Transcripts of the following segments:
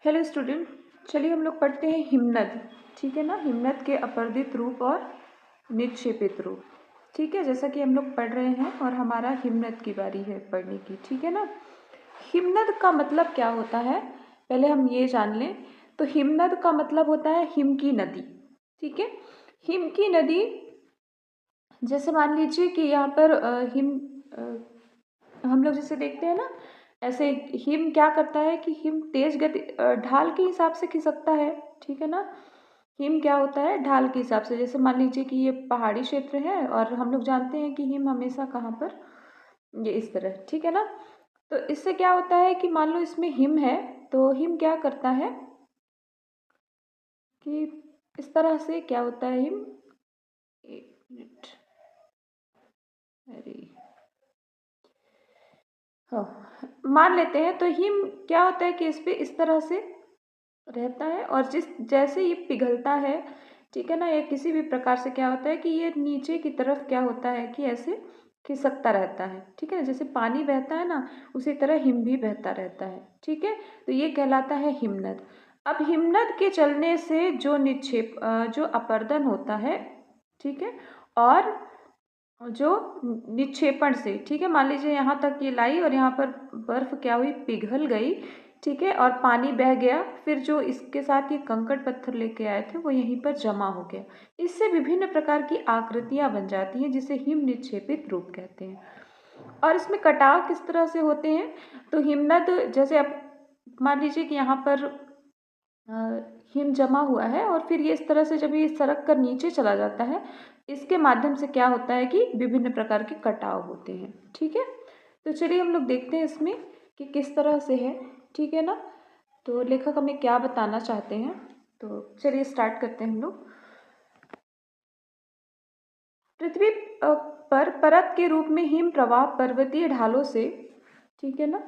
Hello student, चलिए हम लोग पढ़ते हैं हिमनद। ठीक है ना। हिमनद के अपर्दित रूप और निक्षेपित रूप। ठीक है, जैसा कि हम लोग पढ़ रहे हैं और हमारा हिमनद की बारी है पढ़ने की। ठीक है ना। हिमनद का मतलब क्या होता है, पहले हम ये जान लें। तो हिमनद का मतलब होता है हिम की नदी। ठीक है, हिम की नदी। जैसे मान लीजिए कि यहाँ पर हम लोग जैसे देखते हैं ना, ऐसे हिम क्या करता है कि हिम तेज गति ढाल के हिसाब से खिसकता है। ठीक है ना। हिम क्या होता है, ढाल के हिसाब से। जैसे मान लीजिए कि ये पहाड़ी क्षेत्र है और हम लोग जानते हैं कि हिम हमेशा कहाँ पर, ये इस तरह। ठीक है ना। तो इससे क्या होता है कि मान लो इसमें हिम है, तो हिम क्या करता है कि इस तरह से क्या होता है हिम, एक मिनट, अरे हाँ, मान लेते हैं। तो हिम क्या होता है कि इस पे इस तरह से रहता है और जिस जैसे ये पिघलता है, ठीक है ना, या किसी भी प्रकार से क्या होता है कि ये नीचे की तरफ क्या होता है कि ऐसे खिसकता रहता है। ठीक है, जैसे पानी बहता है ना, उसी तरह हिम भी बहता रहता है। ठीक है, तो ये कहलाता है हिमनद। अब हिमनद के चलने से जो अपर्दन होता है, ठीक है, और जो निक्षेपण से, ठीक है, मान लीजिए यहाँ तक ये लाई और यहाँ पर बर्फ क्या हुई, पिघल गई। ठीक है, और पानी बह गया, फिर जो इसके साथ ये कंकड़ पत्थर लेके आए थे वो यहीं पर जमा हो गया। इससे विभिन्न प्रकार की आकृतियां बन जाती हैं, जिसे हिम निक्षेपित रूप कहते हैं। और इसमें कटाव किस तरह से होते हैं, तो हिमनद जैसे अब मान लीजिए कि यहाँ पर हिम जमा हुआ है और फिर ये इस तरह से जब ये सरक कर नीचे चला जाता है, इसके माध्यम से क्या होता है कि विभिन्न प्रकार के कटाव होते हैं। ठीक है, तो चलिए हम लोग देखते हैं इसमें कि किस तरह से है। ठीक है ना। तो लेखक हमें क्या बताना चाहते हैं, तो चलिए स्टार्ट करते हैं हम लोग। पृथ्वी पर परत के रूप में हिम प्रवाह पर्वतीय ढालों से, ठीक है ना,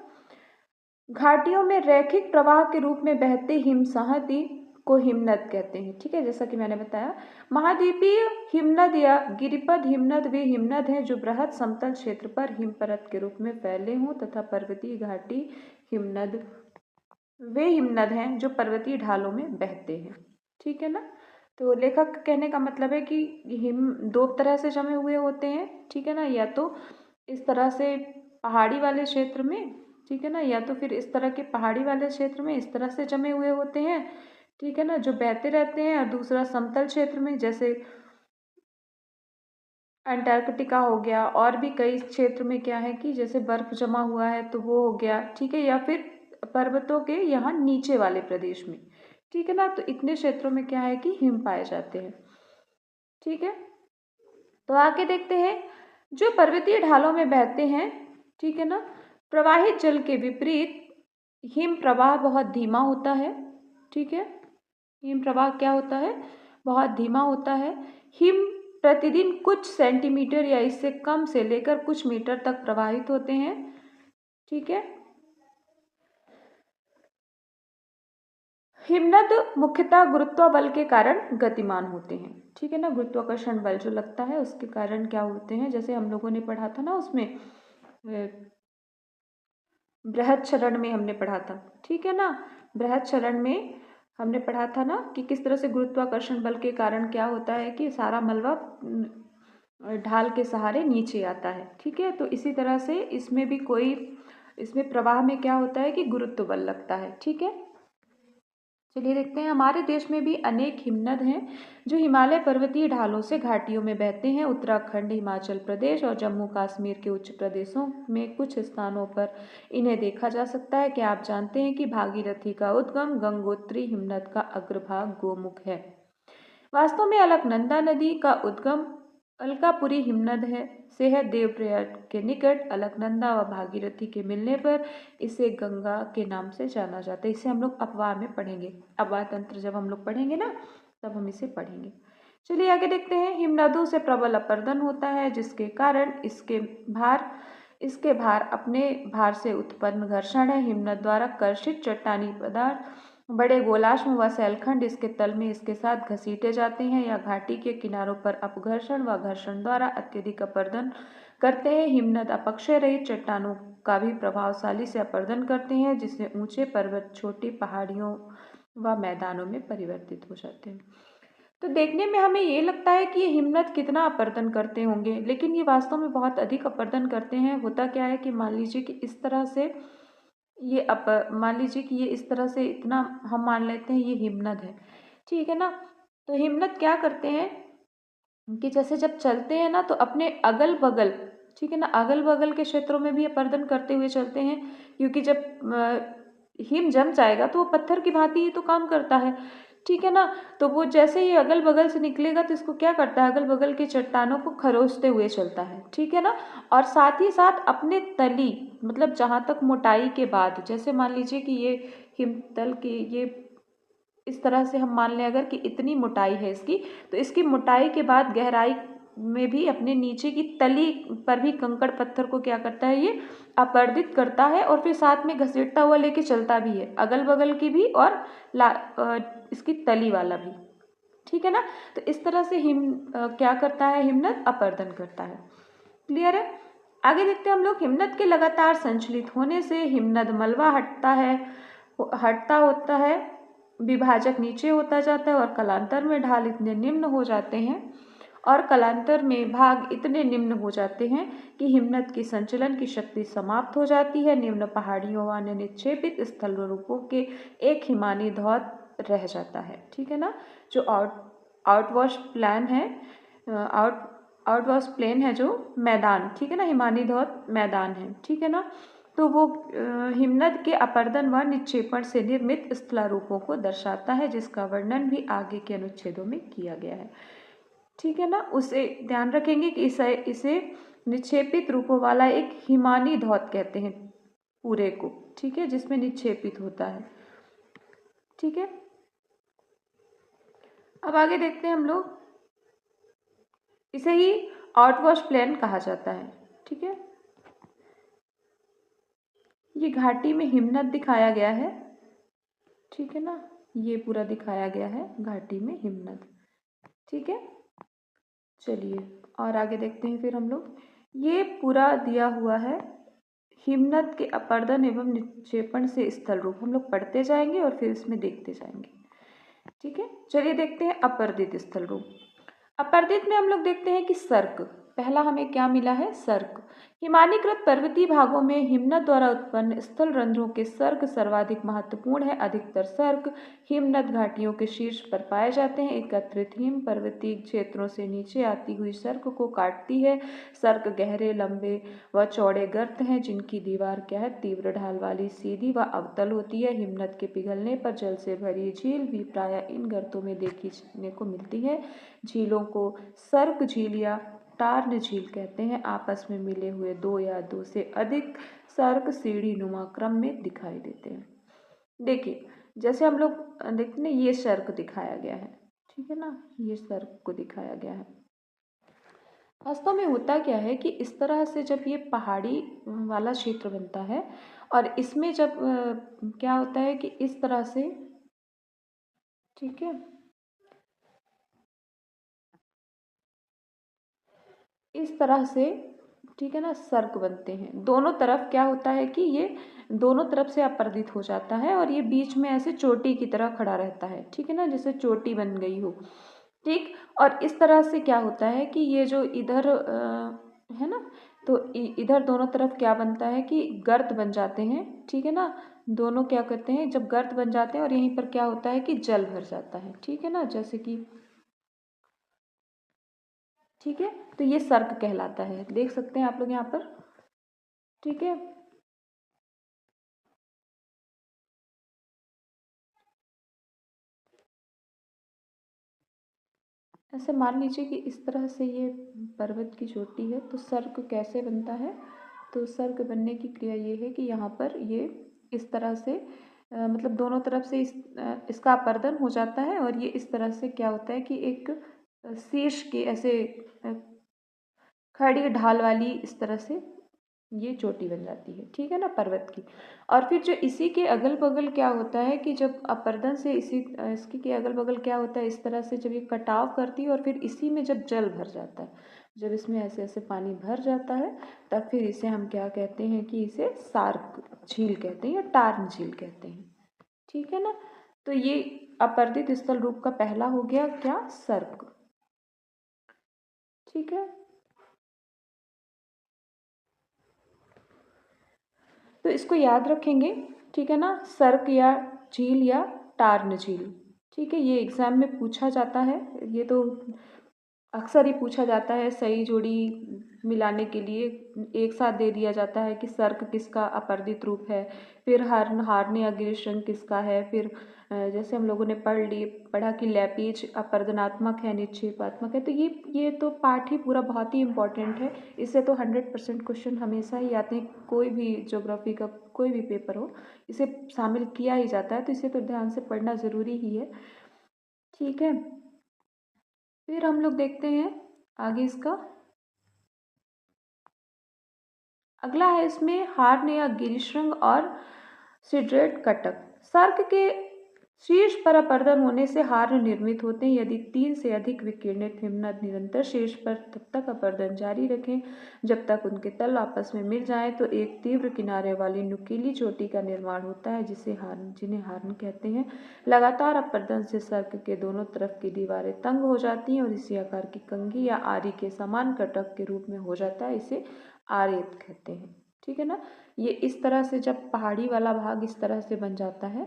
घाटियों में रैखिक प्रवाह के रूप में बहते हिमसहदी को हिमनद कहते हैं। ठीक है, जैसा कि मैंने बताया, महाद्वीपीय हिमनद या गिरिपद हिमनद वे हिमनद हैं जो बृहद समतल क्षेत्र पर हिम परत के रूप में फैले हों, तथा पर्वतीय घाटी हिमनद वे हिमनद हैं जो पर्वतीय ढालों में बहते हैं। ठीक है ना। तो लेखक कहने का मतलब है कि हिम दो तरह से जमे हुए होते हैं। ठीक है ना, या तो इस तरह से पहाड़ी वाले क्षेत्र में, ठीक है ना, या तो फिर इस तरह के पहाड़ी वाले क्षेत्र में इस तरह से जमे हुए होते हैं। ठीक है ना, जो बहते रहते हैं। और दूसरा समतल क्षेत्र में, जैसे अंटार्कटिका हो गया, और भी कई क्षेत्र में क्या है कि जैसे बर्फ जमा हुआ है तो वो हो गया। ठीक है, या फिर पर्वतों के यहाँ नीचे वाले प्रदेश में। ठीक है ना, तो इतने क्षेत्रों में क्या है कि हिम पाए जाते हैं। ठीक है, तो आगे देखते हैं, जो पर्वतीय ढालों में बहते हैं, ठीक है ना, प्रवाहित जल के विपरीत हिम प्रवाह बहुत धीमा होता है। ठीक है, हिम प्रवाह क्या होता है, बहुत धीमा होता है। हिम प्रतिदिन कुछ सेंटीमीटर या इससे कम से लेकर कुछ मीटर तक प्रवाहित होते हैं। ठीक है, हिमनद मुख्यतः गुरुत्व बल के कारण गतिमान होते हैं। ठीक है ना, गुरुत्वाकर्षण बल जो लगता है उसके कारण क्या होते हैं, जैसे हम लोगों ने पढ़ा था ना उसमें बृहद क्षरण में हमने पढ़ा था। ठीक है ना, बृहद क्षरण में हमने पढ़ा था ना कि किस तरह से गुरुत्वाकर्षण बल के कारण क्या होता है कि सारा मलबा ढाल के सहारे नीचे आता है। ठीक है, तो इसी तरह से इसमें प्रवाह में क्या होता है कि गुरुत्व बल लगता है। ठीक है, चलिए देखते हैं, हमारे देश में भी अनेक हिमनद हैं जो हिमालय पर्वतीय ढालों से घाटियों में बहते हैं। उत्तराखंड, हिमाचल प्रदेश और जम्मू कश्मीर के उच्च प्रदेशों में कुछ स्थानों पर इन्हें देखा जा सकता है। क्या आप जानते हैं कि भागीरथी का उद्गम गंगोत्री हिमनद का अग्रभाग गोमुख है। वास्तव में अलकनंदा नदी का उद्गम अलकापुरी हिमनद से है। देवप्रयाग के निकट अलकनंदा व भागीरथी के मिलने पर इसे गंगा के नाम से जाना जाता है। इसे हम लोग अपवाह में पढ़ेंगे, अपवाह तंत्र जब हम लोग पढ़ेंगे ना, तब हम इसे पढ़ेंगे। चलिए आगे देखते हैं, हिमनदों से प्रबल अपर्दन होता है, जिसके कारण इसके भार अपने भार से उत्पन्न घर्षण है। हिमनद द्वारा कर्षित चट्टानी पदार्थ बड़े गोलाश्म व सैलखंड इसके तल में इसके साथ घसीटे जाते हैं या घाटी के किनारों पर अपघर्षण व घर्षण द्वारा अत्यधिक अपर्दन करते हैं। हिमनद अपक्षय रहित चट्टानों का भी प्रभावशाली से अपर्दन करते हैं, जिससे ऊंचे पर्वत छोटी पहाड़ियों व मैदानों में परिवर्तित हो जाते हैं। तो देखने में हमें ये लगता है कि ये हिमनद कितना अपर्दन करते होंगे, लेकिन ये वास्तव में बहुत अधिक अपर्दन करते हैं। होता क्या है कि मान लीजिए कि इस तरह से मान लीजिए कि ये इस तरह से इतना हम मान लेते हैं ये हिमनद है, ठीक है ना। तो हिमनद क्या करते हैं कि जैसे जब चलते हैं ना तो अपने अगल बगल, ठीक है ना, अगल बगल के क्षेत्रों में भी अपर्दन करते हुए चलते हैं, क्योंकि जब हिम जम जाएगा तो वो पत्थर की भांति ही तो काम करता है, ठीक है ना। तो वो जैसे ही अगल बगल से निकलेगा तो इसको क्या करता है, अगल बगल की चट्टानों को खरोचते हुए चलता है, ठीक है ना। और साथ ही साथ अपने तली, मतलब जहाँ तक मोटाई के बाद, जैसे मान लीजिए कि ये हिमतल की ये इस तरह से हम मान लें अगर कि इतनी मोटाई है इसकी, तो इसकी मोटाई के बाद गहराई में भी अपने नीचे की तली पर भी कंकड़ पत्थर को क्या करता है, ये अपर्दित करता है और फिर साथ में घसीटता हुआ लेके चलता भी है, अगल बगल की भी और इसकी तली वाला भी, ठीक है ना। तो इस तरह से क्या करता है, हिमनद अपर्दन करता है। क्लियर है। आगे देखते हैं हम लोग, हिमनद के लगातार संचलित होने से हिमनद मलबा हटता होता है, विभाजक नीचे होता जाता है और कालांतर में ढाल इतने निम्न हो जाते हैं और कालांतर में भाग इतने निम्न हो जाते हैं कि हिमनद की संचलन की शक्ति समाप्त हो जाती है। निम्न पहाड़ियों व अन्य निक्षेपित स्थल रूपों के एक हिमानी धौत रह जाता है, ठीक है ना। जो आउटवॉश प्लान है, आउटवॉश प्लेन है जो मैदान, ठीक है ना, हिमानी धौत मैदान है, ठीक है ना। तो वो हिमनद के अपर्दन व निक्षेपण से निर्मित स्थलारूपों को दर्शाता है, जिसका वर्णन भी आगे के अनुच्छेदों में किया गया है, ठीक है ना। उसे ध्यान रखेंगे कि इसे निक्षेपित रूपों वाला एक हिमानी धौत कहते हैं पूरे को, ठीक है, जिसमें निक्षेपित होता है, ठीक है। अब आगे देखते हैं हम लोग, इसे ही आउटवॉश प्लेन कहा जाता है, ठीक है। ये घाटी में हिमनद दिखाया गया है, ठीक है ना, ये पूरा दिखाया गया है घाटी में हिमनद, ठीक है। चलिए और आगे देखते हैं फिर हम लोग, ये पूरा दिया हुआ है हिमनद के अपर्दन एवं निक्षेपण से स्थल रूप, हम लोग पढ़ते जाएंगे और फिर इसमें देखते जाएंगे, ठीक है। चलिए देखते हैं अपर्दित स्थल रूप। अपर्दित में हम लोग देखते हैं कि सर्क, पहला हमें क्या मिला है, सर्क। हिमानीकृत पर्वतीय भागों में हिमनद द्वारा उत्पन्न स्थल रंध्रों के सर्क सर्वाधिक महत्वपूर्ण है। अधिकतर सर्क हिमनद घाटियों के शीर्ष पर पाए जाते हैं। एकत्रित हिम पर्वतीय क्षेत्रों से नीचे आती हुई सर्क को काटती है। सर्क गहरे, लंबे व चौड़े गर्त हैं, जिनकी दीवार क्या है, तीव्र ढाल वाली, सीधी व अवतल होती है। हिमनद के पिघलने पर जल से भरी झील भी प्रायः इन गर्तों में देखने को मिलती है। झीलों को सर्क झील या टार्न झील कहते हैं। आपस में मिले हुए दो या दो से अधिक सर्क सीढ़ी नुमा क्रम में दिखाई देते हैं। देखिए जैसे हम लोग देखते हैं ये सर्क दिखाया गया है, ठीक है ना, ये सर्क को दिखाया गया है। वास्तव में होता क्या है कि इस तरह से जब ये पहाड़ी वाला क्षेत्र बनता है और इसमें जब क्या होता है कि इस तरह से, ठीक है, इस तरह से, ठीक है ना, सर्क बनते हैं। दोनों तरफ क्या होता है कि ये दोनों तरफ से अपर्दित हो जाता है और ये बीच में ऐसे चोटी की तरह खड़ा रहता है, ठीक है ना, जैसे चोटी बन गई हो, ठीक। और इस तरह से क्या होता है कि ये जो इधर है ना, तो इधर दोनों तरफ क्या बनता है कि गर्त बन जाते हैं, ठीक है ना। दोनों क्या करते हैं, जब गर्त बन जाते हैं और यहीं पर क्या होता है कि जल भर जाता है, ठीक है ना, जैसे कि, ठीक है। तो ये सर्क कहलाता है, देख सकते हैं आप लोग यहाँ पर, ठीक है। ऐसे मान लीजिए कि इस तरह से ये पर्वत की चोटी है, तो सर्क कैसे बनता है, तो सर्क बनने की क्रिया ये है कि यहाँ पर ये इस तरह से मतलब दोनों तरफ से इसका अपर्दन हो जाता है और ये इस तरह से क्या होता है कि एक शीर्ष की ऐसे खड़ी ढाल वाली इस तरह से ये चोटी बन जाती है, ठीक है ना, पर्वत की। और फिर जो इसी के अगल बगल क्या होता है कि जब अपर्दन से इसकी के अगल बगल क्या होता है, इस तरह से जब ये कटाव करती है और फिर इसी में जब जल भर जाता है, जब इसमें ऐसे ऐसे पानी भर जाता है तब फिर इसे हम क्या कहते हैं कि इसे सार्क झील कहते हैं या टार्न झील कहते हैं। ठीक है ना। तो ये अपर्दित स्थल रूप का पहला हो गया क्या, सर्क। ठीक है, तो इसको याद रखेंगे। ठीक है ना, सर्क या झील या टार्न झील। ठीक है, ये एग्जाम में पूछा जाता है, ये तो अक्सर ही पूछा जाता है। सही जोड़ी मिलाने के लिए एक साथ दे दिया जाता है कि सर्क किसका अपर्दित रूप है, फिर हार्न या गिरिशृंग किसका है, फिर जैसे हम लोगों ने पढ़ा कि लैपीज अपर्दनात्मक है निक्षेपात्मक है। तो ये तो पाठ ही पूरा बहुत ही इम्पोर्टेंट है। इससे तो 100% क्वेश्चन हमेशा ही आते हैं, कोई भी ज्योग्राफी का कोई भी पेपर हो इसे शामिल किया ही जाता है, तो इसे तो ध्यान से पढ़ना ज़रूरी ही है। ठीक है, फिर हम लोग देखते हैं आगे इसका अगला है। इसमें हार्न या गिरिशृंग और सिड्रेट कटक। सर्क के शीर्ष पर अपर्दन होने से हार्न निर्मित होते हैं। यदि 3 से अधिक विकिरणित हिमनद निरंतर शीर्ष पर तब तक अपर्दन जारी रखें जब तक उनके तल आपस में मिल जाएं तो एक तीव्र किनारे वाली नुकीली चोटी का निर्माण होता है जिन्हें हार्न कहते हैं। लगातार अपर्दन से सर्क के दोनों तरफ की दीवारें तंग हो जाती हैं और इसी आकार की कंघी या आरी के समान कटक के रूप में हो जाता है। इसे आरेत कहते हैं। ठीक है ना, ये इस तरह से जब पहाड़ी वाला भाग इस तरह से बन जाता है,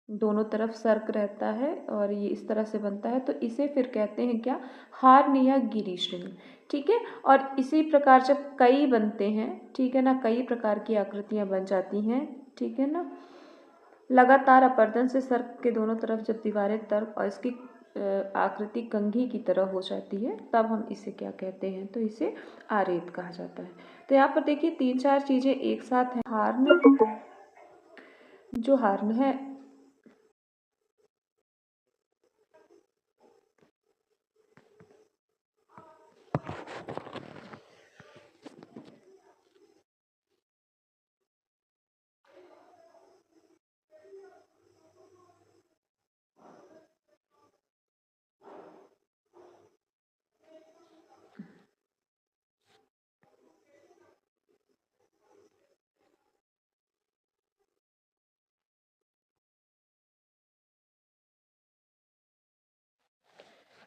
दोनों तरफ सर्क रहता है और ये इस तरह से बनता है, तो इसे फिर कहते हैं क्या, हार्न या गिरिशृंग। ठीक है, और इसी प्रकार जब कई बनते हैं, ठीक है ना, कई प्रकार की आकृतियां बन जाती हैं। ठीक है ना, लगातार अपर्दन से सर्क के दोनों तरफ जब दीवारें तर्क और इसकी आकृति कंघी की तरह हो जाती है तब हम इसे क्या कहते हैं, तो इसे आरेत कहा जाता है। तो यहाँ पर देखिए 3-4 चीजें एक साथ हैं। हार्न, जो हार्न है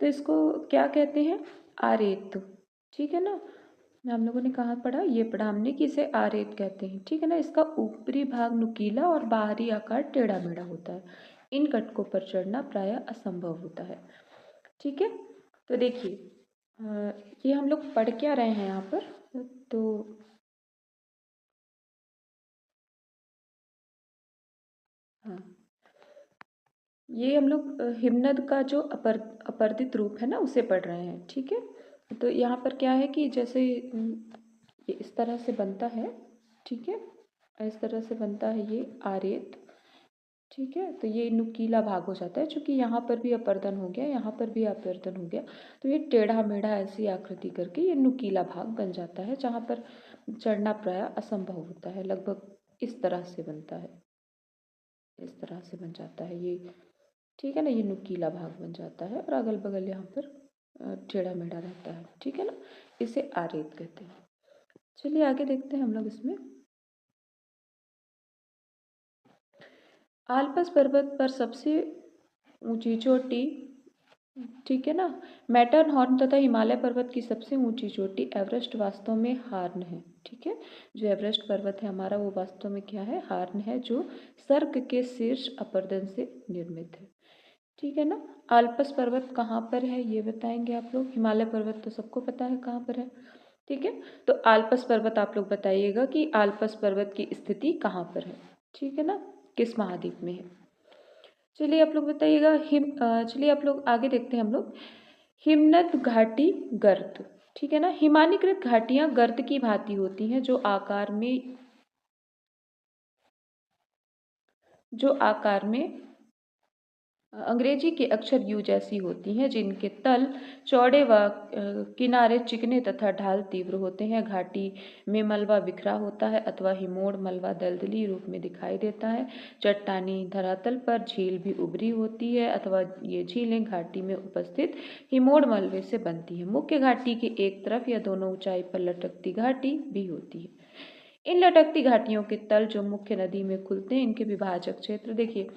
तो इसको क्या कहते हैं, आरेत। ठीक है ना, हम लोगों ने कहाँ पढ़ा, ये पढ़ा हमने कि इसे आरेत कहते हैं। ठीक है ना, इसका ऊपरी भाग नुकीला और बाहरी आकार टेढ़ा मेढ़ा होता है। इन कटकों पर चढ़ना प्रायः असंभव होता है। ठीक है, तो देखिए ये हम लोग पढ़ क्या रहे हैं यहाँ पर, तो हाँ, ये हम लोग हिमनद का जो अपर्दित रूप है ना उसे पढ़ रहे हैं। ठीक है, तो यहाँ पर क्या है कि जैसे ये इस तरह से बनता है। ठीक है, इस तरह से बनता है ये आरेत। ठीक है, तो ये नुकीला भाग हो जाता है, चूंकि यहाँ पर भी अपर्दन हो गया, यहाँ पर भी अपर्दन हो गया, तो ये टेढ़ा मेढ़ा ऐसी आकृति करके ये नुकीला भाग बन जाता है जहाँ पर चढ़ना प्रायः असंभव होता है। लगभग इस तरह से बनता है, इस तरह से बन जाता है ये। ठीक है ना, ये नुकीला भाग बन जाता है और अगल बगल यहाँ पर टेढ़ा मेढ़ा रहता है। ठीक है ना, इसे आरेत कहते हैं। चलिए आगे देखते हैं हम लोग इसमें। आल्पस पर्वत पर सबसे ऊंची चोटी, ठीक है ना, मैटरहॉर्न तथा हिमालय पर्वत की सबसे ऊंची चोटी एवरेस्ट वास्तव में हार्न है। ठीक है, जो एवरेस्ट पर्वत है हमारा वो वास्तव में क्या है, हार्न है, जो सर्क के शीर्ष अपर्दन से निर्मित है। ठीक है ना, आल्पस पर्वत कहाँ पर है ये बताएंगे आप लोग। हिमालय पर्वत तो सबको पता है कहाँ पर है। ठीक है, तो आल्पस पर्वत आप लोग बताइएगा कि आल्पस पर्वत की स्थिति कहाँ पर है। ठीक है ना, किस महाद्वीप में है। चलिए आप लोग बताइएगा। चलिए आप लोग आगे देखते हैं हम लोग। हिमनद घाटी गर्त। ठीक है ना, हिमानीकृत घाटियां गर्त की भांति होती हैं जो आकार में अंग्रेजी के अक्षर यू जैसी होती हैं, जिनके तल चौड़े व किनारे चिकने तथा ढाल तीव्र होते हैं। घाटी में मलबा बिखरा होता है अथवा हिमोड़ मलबा दलदली रूप में दिखाई देता है। चट्टानी धरातल पर झील भी उभरी होती है अथवा ये झीलें घाटी में उपस्थित हिमोड़ मलबे से बनती है। मुख्य घाटी के एक तरफ या दोनों ऊंचाई पर लटकती घाटी भी होती है। इन लटकती घाटियों के तल जो मुख्य नदी में खुलते हैं, इनके विभाजक क्षेत्र देखिए।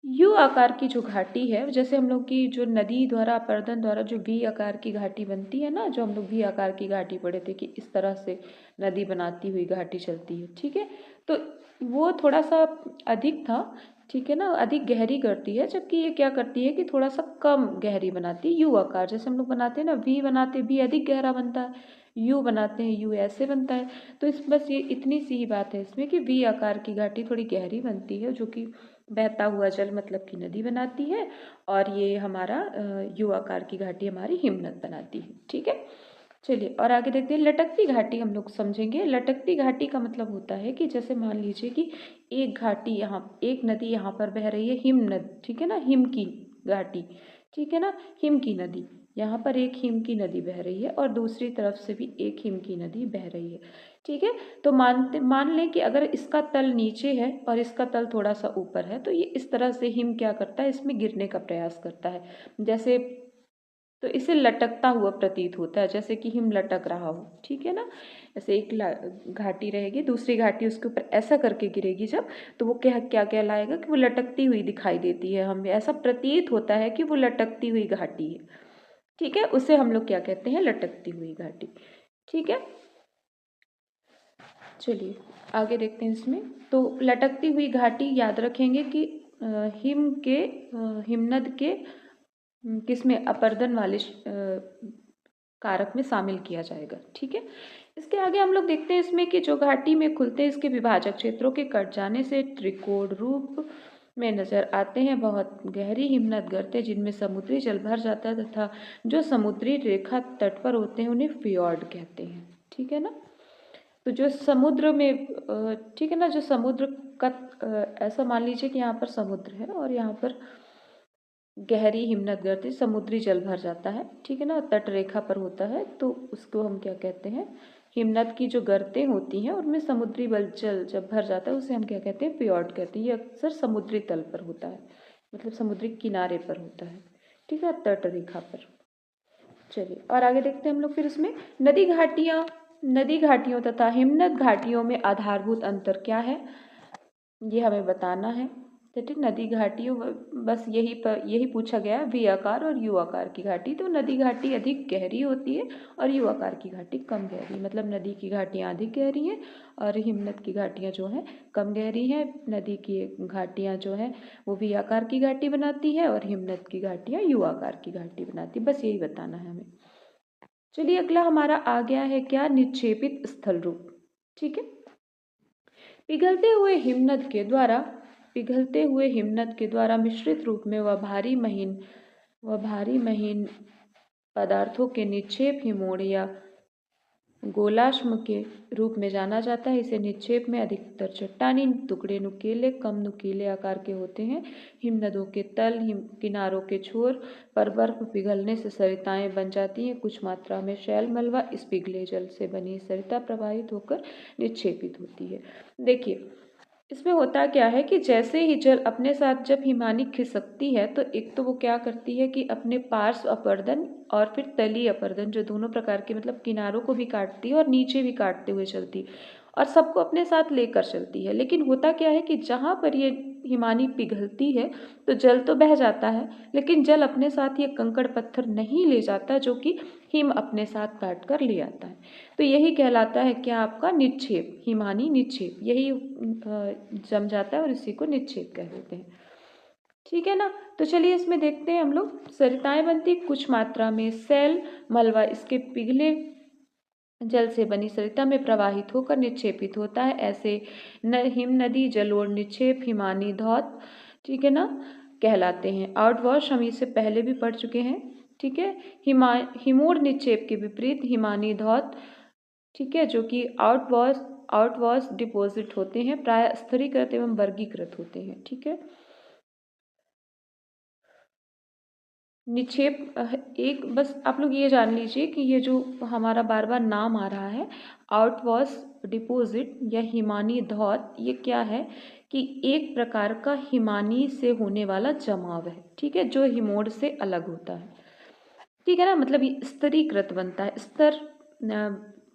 यू आकार की जो घाटी है, जैसे हम लोग की जो नदी द्वारा अपर्दन द्वारा जो वी आकार की घाटी बनती है ना, जो हम लोग वी आकार की घाटी पढ़े थे कि इस तरह से नदी बनाती हुई घाटी चलती है, ठीक है। तो वो थोड़ा सा अधिक था, ठीक है ना, अधिक गहरी करती है, जबकि ये क्या करती है कि थोड़ा सा कम गहरी बनाती है। यू आकार जैसे हम लोग बनाते हैं ना, वी बनाते वी अधिक गहरा बनता है, यू बनाते हैं यू ऐसे बनता है। तो इस बस ये इतनी सी ही बात है इसमें कि वी आकार की घाटी थोड़ी गहरी बनती है, जो कि बहता हुआ जल मतलब कि नदी बनाती है, और ये हमारा यू आकार की घाटी हमारी हिमनद बनाती है, ठीक है। चलिए और आगे देखते हैं। लटकती घाटी हम लोग समझेंगे। लटकती घाटी का मतलब होता है कि जैसे मान लीजिए कि एक घाटी यहाँ, एक नदी यहाँ पर बह रही है, हिमनद, ठीक है ना, हिम की घाटी, ठीक है ना, हिम की नदी, यहाँ पर एक हिम की नदी बह रही है और दूसरी तरफ से भी एक हिम की नदी बह रही है, ठीक है। तो मान लें कि अगर इसका तल नीचे है और इसका तल थोड़ा सा ऊपर है, तो ये इस तरह से हिम क्या करता है, इसमें गिरने का प्रयास करता है, जैसे, तो इसे लटकता हुआ प्रतीत होता है, जैसे कि हिम लटक रहा हो, ठीक है ना। ऐसे एक घाटी रहेगी, दूसरी घाटी उसके ऊपर ऐसा करके गिरेगी जब, तो वो क्या क्या कहलाएगा कि वो लटकती हुई दिखाई देती है, हमें ऐसा प्रतीत होता है कि वो लटकती हुई घाटी है, ठीक है। उसे हम लोग क्या कहते हैं, लटकती हुई घाटी, ठीक है। चलिए आगे देखते हैं इसमें। तो लटकती हुई घाटी याद रखेंगे कि हिमनद के किसमें, अपर्दन वाले कारक में शामिल किया जाएगा, ठीक है। इसके आगे हम लोग देखते हैं इसमें कि जो घाटी में खुलते हैं, इसके विभाजक क्षेत्रों के कट जाने से त्रिकोण रूप में नजर आते हैं। बहुत गहरी हिमनद गर्तें जिनमें समुद्री जल भर जाता है तथा जो समुद्री रेखा तट पर होते हैं, उन्हें फ्योर्ड कहते हैं, ठीक है ना। तो जो समुद्र में ठीक है ना, जो समुद्र का ऐसा मान लीजिए कि यहाँ पर समुद्र है और यहाँ पर गहरी हिमनद गर्तें, समुद्री जल भर जाता है, ठीक है ना, तट रेखा पर होता है, तो उसको हम क्या कहते हैं, हिमनद की जो गर्तें होती हैं उनमें समुद्री बल जल जब भर जाता है, उसे हम क्या कहते हैं, फ्योर्ड कहते हैं। ये अक्सर समुद्री तल पर होता है, मतलब समुद्री किनारे पर होता है, ठीक है, तट रेखा पर। चलिए और आगे देखते हैं हम लोग फिर इसमें। नदी घाटियों तथा हिमनद घाटियों में आधारभूत अंतर क्या है, ये हमें बताना है। ठीक है, नदी घाटियों, बस यही पूछा गया है, वी आकार और यू आकार की घाटी। तो नदी घाटी अधिक गहरी होती है और यू आकार की घाटी कम गहरी, मतलब नदी की घाटियाँ अधिक गहरी हैं और हिमनद की घाटियाँ जो हैं कम गहरी हैं। नदी की घाटियाँ जो हैं वो वी आकार की घाटी बनाती है और हिमनद की घाटियाँ यू आकार की घाटी बनाती, बस यही बताना है हमें। चलिए अगला हमारा आ गया है क्या, निक्षेपित स्थल रूप, ठीक है। पिघलते हुए हिमनद के द्वारा मिश्रित रूप में वह भारी महीन पदार्थों के निक्षेप हिमोड़ या गोलाश्म के रूप में जाना जाता है। इसे निक्षेप में अधिकतर चट्टानी टुकड़े नुकीले कम नुकीले आकार के होते हैं। हिमनदों के तल किनारों के छोर पर बर्फ पिघलने से सरिताएं बन जाती हैं। कुछ मात्रा में शैल मलबा इस पिघले जल से बनी सरिता प्रवाहित होकर निक्षेपित होती है। देखिए इसमें होता क्या है कि जैसे ही जल अपने साथ जब हिमानी खिसकती है, तो एक तो वो क्या करती है कि अपने पार्श्व अपर्दन और फिर तली अपर्दन, जो दोनों प्रकार के, मतलब किनारों को भी काटती है और नीचे भी काटते हुए चलती है और सबको अपने साथ लेकर चलती है। लेकिन होता क्या है कि जहाँ पर ये हिमानी पिघलती है तो जल तो बह जाता है, लेकिन जल अपने साथ ये कंकड़ पत्थर नहीं ले जाता, जो कि हिम अपने साथ काट कर ले आता है। तो यही कहलाता है क्या, आपका निक्षेप, हिमानी निक्षेप, यही जम जाता है और इसी को निक्षेप कह देते हैं, ठीक है ना। तो चलिए इसमें देखते हैं हम लोग। सरिताएं बनती कुछ मात्रा में शैल मलबा इसके पिघले जल से बनी सरिता में प्रवाहित होकर निक्षेपित होता है। ऐसे हिम नदी जलोढ़ निक्षेप हिमानी धौत, ठीक है ना, कहलाते हैं। आउटवॉश हम इससे पहले भी पढ़ चुके हैं, ठीक है। हिमोड़ निक्षेप के विपरीत हिमानी धौत, ठीक है, जो कि आउटवॉश डिपॉजिट होते हैं, प्राय स्तरीकृत एवं वर्गीकृत होते हैं, ठीक है। निक्षेप एक बस आप लोग ये जान लीजिए कि ये जो हमारा बार बार नाम आ रहा है आउटवॉश डिपॉजिट या हिमानी धौत, ये क्या है कि एक प्रकार का हिमानी से होने वाला जमाव है, ठीक है, जो हिमोड से अलग होता है, ठीक है ना। मतलब ये स्तरीकृत बनता है, स्तर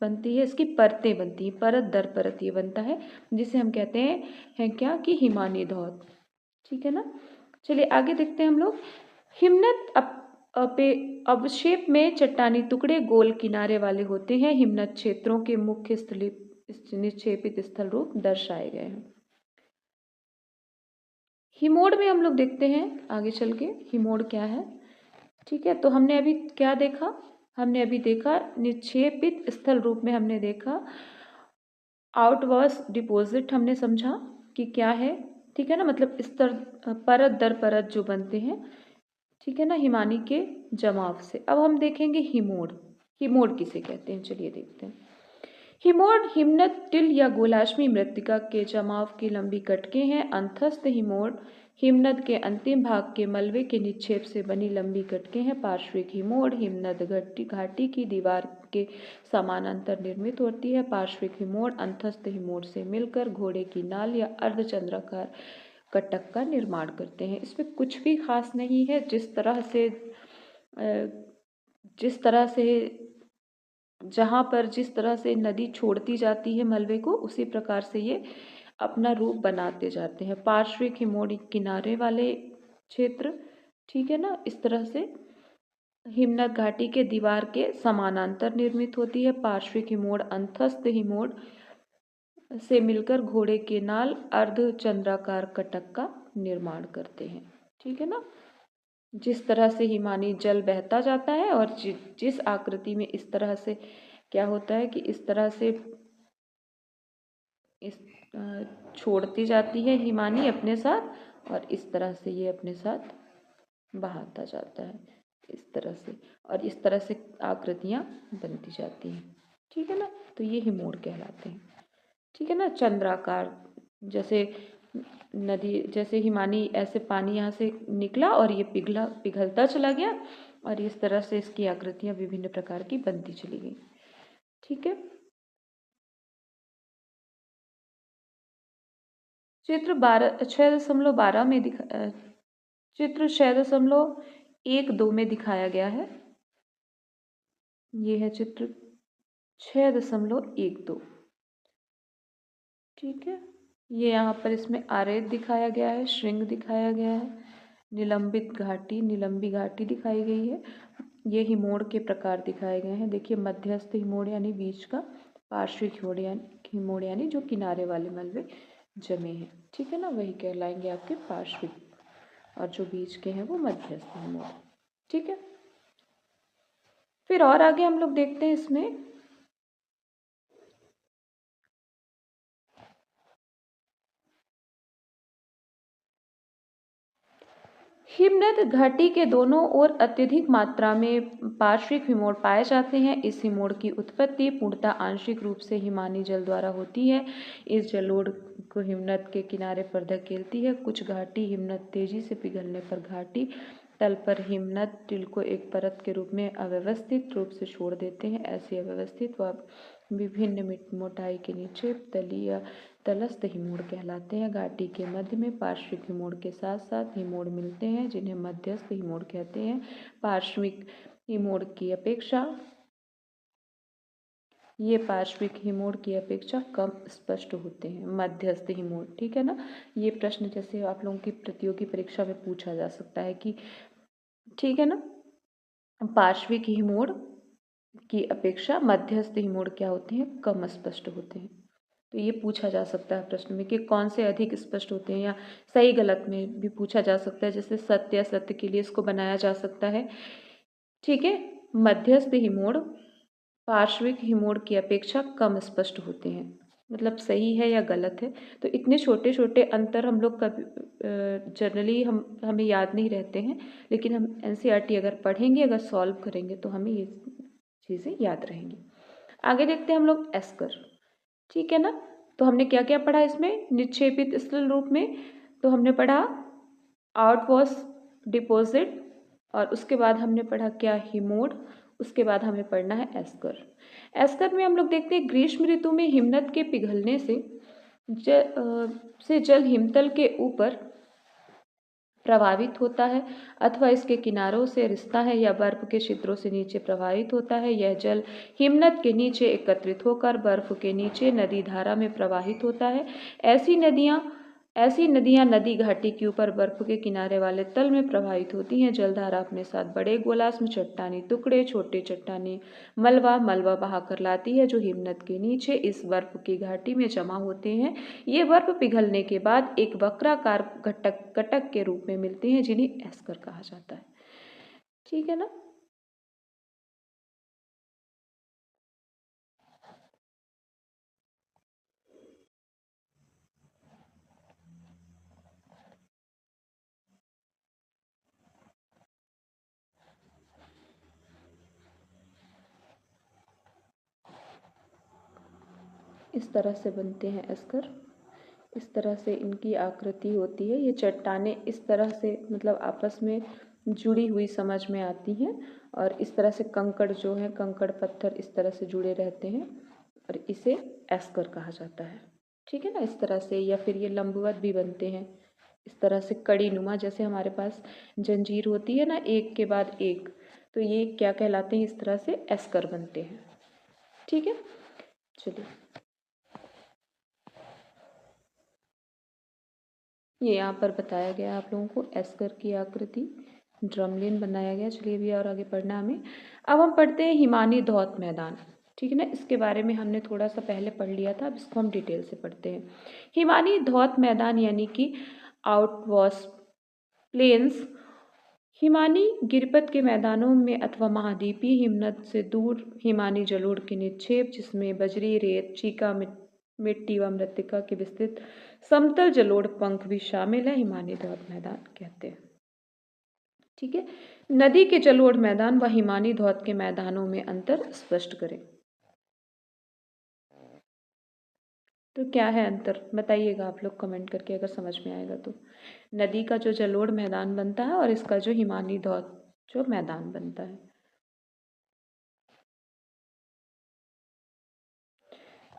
बनती है, इसकी परतें बनती हैं, परत दर परत ये बनता है, जिसे हम कहते हैं क्या कि हिमानी धौत, ठीक है ना। चलिए आगे देखते हैं हम लोग। हिमनद अवक्षेप में चट्टानी टुकड़े गोल किनारे वाले होते हैं। हिमनद क्षेत्रों के मुख्य स्थली निक्षेपित स्थल रूप दर्शाए गए हैं। हिमोड में हम लोग देखते हैं आगे चल के हिमोड क्या है, ठीक है। तो हमने अभी क्या देखा, हमने अभी देखा निक्षेपित स्थल रूप में हमने देखा आउटवॉश डिपॉजिट, हमने समझा कि क्या है, ठीक है ना। मतलब स्तर परत दर परत जो बनते हैं, ठीक है ना, हिमानी के जमाव से। अब हम देखेंगे हिमोड। हिमोड किसे कहते हैं, चलिए देखते हैं। हिमोड हिमनद टिल या गोलाश्मी मृत्तिका के जमाव की लंबी कटकें हैं। अंतस्थ हिमोड हिमनद के अंतिम भाग के मलबे के निक्षेप से बनी लंबी कटकें हैं। पार्श्विक हिमोड हिमनद घाटी की दीवार के समानांतर निर्मित होती है। पार्श्विक हिमोड अंतस्थ हिमोड से मिलकर घोड़े की नाल या अर्धचंद्राकार कटक का निर्माण करते हैं। इसमें कुछ भी खास नहीं है, जिस तरह से जहाँ पर जिस तरह से नदी छोड़ती जाती है मलबे को, उसी प्रकार से ये अपना रूप बनाते जाते हैं। पार्श्विक हिमोड किनारे वाले क्षेत्र, ठीक है ना, इस तरह से हिमनद घाटी के दीवार के समानांतर निर्मित होती है। पार्श्विक हिमोड अंतस्थ हिमोड से मिलकर घोड़े के नाल अर्धचंद्राकार कटक का निर्माण करते हैं, ठीक है ना। जिस तरह से हिमानी जल बहता जाता है और जिस आकृति में इस तरह से क्या होता है कि इस तरह से इस छोड़ती जाती है हिमानी अपने साथ, और इस तरह से ये अपने साथ बहाता जाता है इस तरह से, और इस तरह से आकृतियाँ बनती जाती हैं, ठीक है ना। तो ये हिमोड कहलाते हैं, ठीक है ना। चंद्राकार, जैसे नदी, जैसे हिमानी ऐसे पानी यहाँ से निकला और ये पिघलता चला गया, और इस तरह से इसकी आकृतियाँ विभिन्न प्रकार की बनती चली गई, ठीक है। चित्र 6.12 में चित्र 6.12 में दिखाया गया है। ये है चित्र 6.12, ठीक है। ये यहाँ पर इसमें आरेख दिखाया गया है, श्रृंग दिखाया गया है, निलंबी घाटी दिखाई गई है। ये हिमोड के प्रकार दिखाए गए हैं। देखिए मध्यस्थ हिमोड यानी बीच का, पार्श्विक हिमोड यानी जो किनारे वाले मलबे जमे हैं, ठीक है ना, वही कहलाएंगे आपके पार्श्विक, और जो बीच के हैं वो मध्यस्थ हिमोड, ठीक है। फिर और आगे हम लोग देखते हैं इसमें हिमनद घाटी के दोनों ओर अत्यधिक मात्रा में पार्श्विक हिमोड पाए जाते हैं। इस हिमोड की उत्पत्ति पूर्णतः आंशिक रूप से हिमानी जल द्वारा होती है। इस जलोढ़ को हिमनद के किनारे पर धकेलती है। कुछ घाटी हिमनद तेजी से पिघलने पर घाटी तल पर हिमनद टिल को एक परत के रूप में अव्यवस्थित रूप से छोड़ देते हैं। ऐसी अव्यवस्थित व विभिन्न मोटाई के निक्षेप तली या तलस्थ हिमोड कहलाते हैं। घाटी के मध्य में पार्श्विक हिमोड के साथ साथ हिमोड मिलते हैं, जिन्हें मध्यस्थ हिमोड कहते हैं। पार्श्विक हिमोड की अपेक्षा ये पार्श्विक हिमोड की अपेक्षा कम स्पष्ट होते हैं। मध्यस्थ हिमोड, ठीक है ना। ये प्रश्न जैसे आप लोगों की प्रतियोगी परीक्षा में पूछा जा सकता है कि, ठीक है ना, पार्श्विक हिमोड की अपेक्षा मध्यस्थ हिमोड क्या होते हैं, कम स्पष्ट होते हैं। तो ये पूछा जा सकता है प्रश्न में कि कौन से अधिक स्पष्ट होते हैं, या सही गलत में भी पूछा जा सकता है, जैसे सत्य या सत्य के लिए इसको बनाया जा सकता है, ठीक है। मध्यस्थ हिमोड पार्श्विक हिमोड की अपेक्षा कम स्पष्ट होते हैं, मतलब सही है या गलत है। तो इतने छोटे छोटे अंतर हम लोग कभी जनरली हमें याद नहीं रहते हैं, लेकिन हम NCERT अगर पढ़ेंगे, अगर सॉल्व करेंगे तो हमें ये चीज़ें याद रहेंगी। आगे देखते हैं हम लोग एस्कर, ठीक है ना। तो हमने क्या क्या पढ़ा इसमें, निक्षेपित स्थल रूप में तो हमने पढ़ा आउटवॉश डिपॉजिट, और उसके बाद हमने पढ़ा क्या, हिमोड। उसके बाद हमें पढ़ना है एस्कर। एस्कर में हम लोग देखते हैं ग्रीष्म ऋतु में हिमनद के पिघलने से जल हिमतल के ऊपर प्रभावित होता है अथवा इसके किनारों से रिसता है या बर्फ के छिद्रों से नीचे प्रवाहित होता है। यह जल हिमनद के नीचे एकत्रित होकर बर्फ के नीचे नदी धारा में प्रवाहित होता है। ऐसी नदियाँ नदी घाटी के ऊपर बर्फ के किनारे वाले तल में प्रवाहित होती हैं। जलधारा अपने साथ बड़े गोलास्म चट्टानी टुकड़े, छोटे चट्टानी मलबा बहाकर लाती है जो हिमनद के नीचे इस बर्फ की घाटी में जमा होते हैं। ये बर्फ पिघलने के बाद एक वक्राकार घटक के रूप में मिलते हैं जिन्हें एस्कर कहा जाता है। ठीक है ना। इस तरह से बनते हैं एस्कर। इस तरह से इनकी आकृति होती है। ये चट्टानें इस तरह से मतलब आपस में जुड़ी हुई समझ में आती हैं और इस तरह से कंकड़ जो है, कंकड़ पत्थर इस तरह से जुड़े रहते हैं और इसे एस्कर कहा जाता है। ठीक है ना, इस तरह से। या फिर ये लंबवत भी बनते हैं इस तरह से कड़ी नुमा, जैसे हमारे पास जंजीर होती है ना एक के बाद एक, तो ये क्या कहलाते हैं, इस तरह से एस्कर बनते हैं। ठीक है, चलिए ये यहाँ पर बताया गया आप लोगों को एस्कर की आकृति, ड्रमलिन बनाया गया। चलिए भी और आगे पढ़ना हमें। अब हम पढ़ते हैं हिमानी धौत मैदान। ठीक है ना, इसके बारे में हमने थोड़ा सा पहले पढ़ लिया था, अब इसको हम डिटेल से पढ़ते हैं। हिमानी धौत मैदान यानी कि आउटवॉश प्लेन्स हिमानी गिरपत के मैदानों में अथवा महाद्वीपीय हिमनद से दूर हिमानी जलोढ़ के निक्षेप, जिसमें बजरी, रेत, चीका, मिट्टी व मृत्तिका के विस्तृत समतल जलोढ़ पंख भी शामिल है, हिमानी धौत मैदान कहते हैं। ठीक है, नदी के जलोढ़ मैदान व हिमानी धौत के मैदानों में अंतर स्पष्ट करें। तो क्या है अंतर, बताइएगा आप लोग कमेंट करके अगर समझ में आएगा तो। नदी का जो जलोढ़ मैदान बनता है और इसका जो हिमानी धौत जो मैदान बनता है।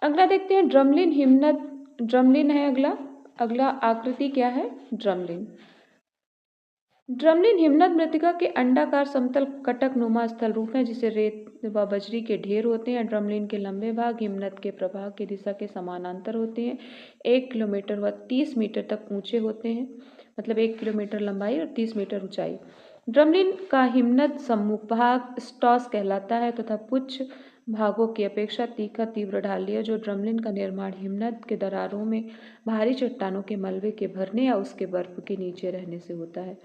अगला देखते हैं ड्रमलिन हिमनद। ड्रमलिन है अगला। अगला आकृति क्या है, ड्रमलिन। ड्रमलिन हिमनद मृत्तिका के अंडाकार समतल कटक नुमा स्थल रूप है जिसे रेत व बजरी के ढेर होते हैं। ड्रमलिन के लंबे भाग हिमनद के प्रवाह की दिशा के समानांतर होते हैं। 1 किलोमीटर व 30 मीटर तक ऊंचे होते हैं, मतलब 1 किलोमीटर लंबाई और 30 मीटर ऊंचाई। ड्रमलिन का हिमनद सम्मुख भाग स्टॉस कहलाता है तथा पुच्छ भागों की अपेक्षा तीखा तीव्र ढाली है। जो ड्रमलिन का निर्माण हिमनद के दरारों में भारी चट्टानों के मलबे के भरने या उसके बर्फ के नीचे रहने से होता है।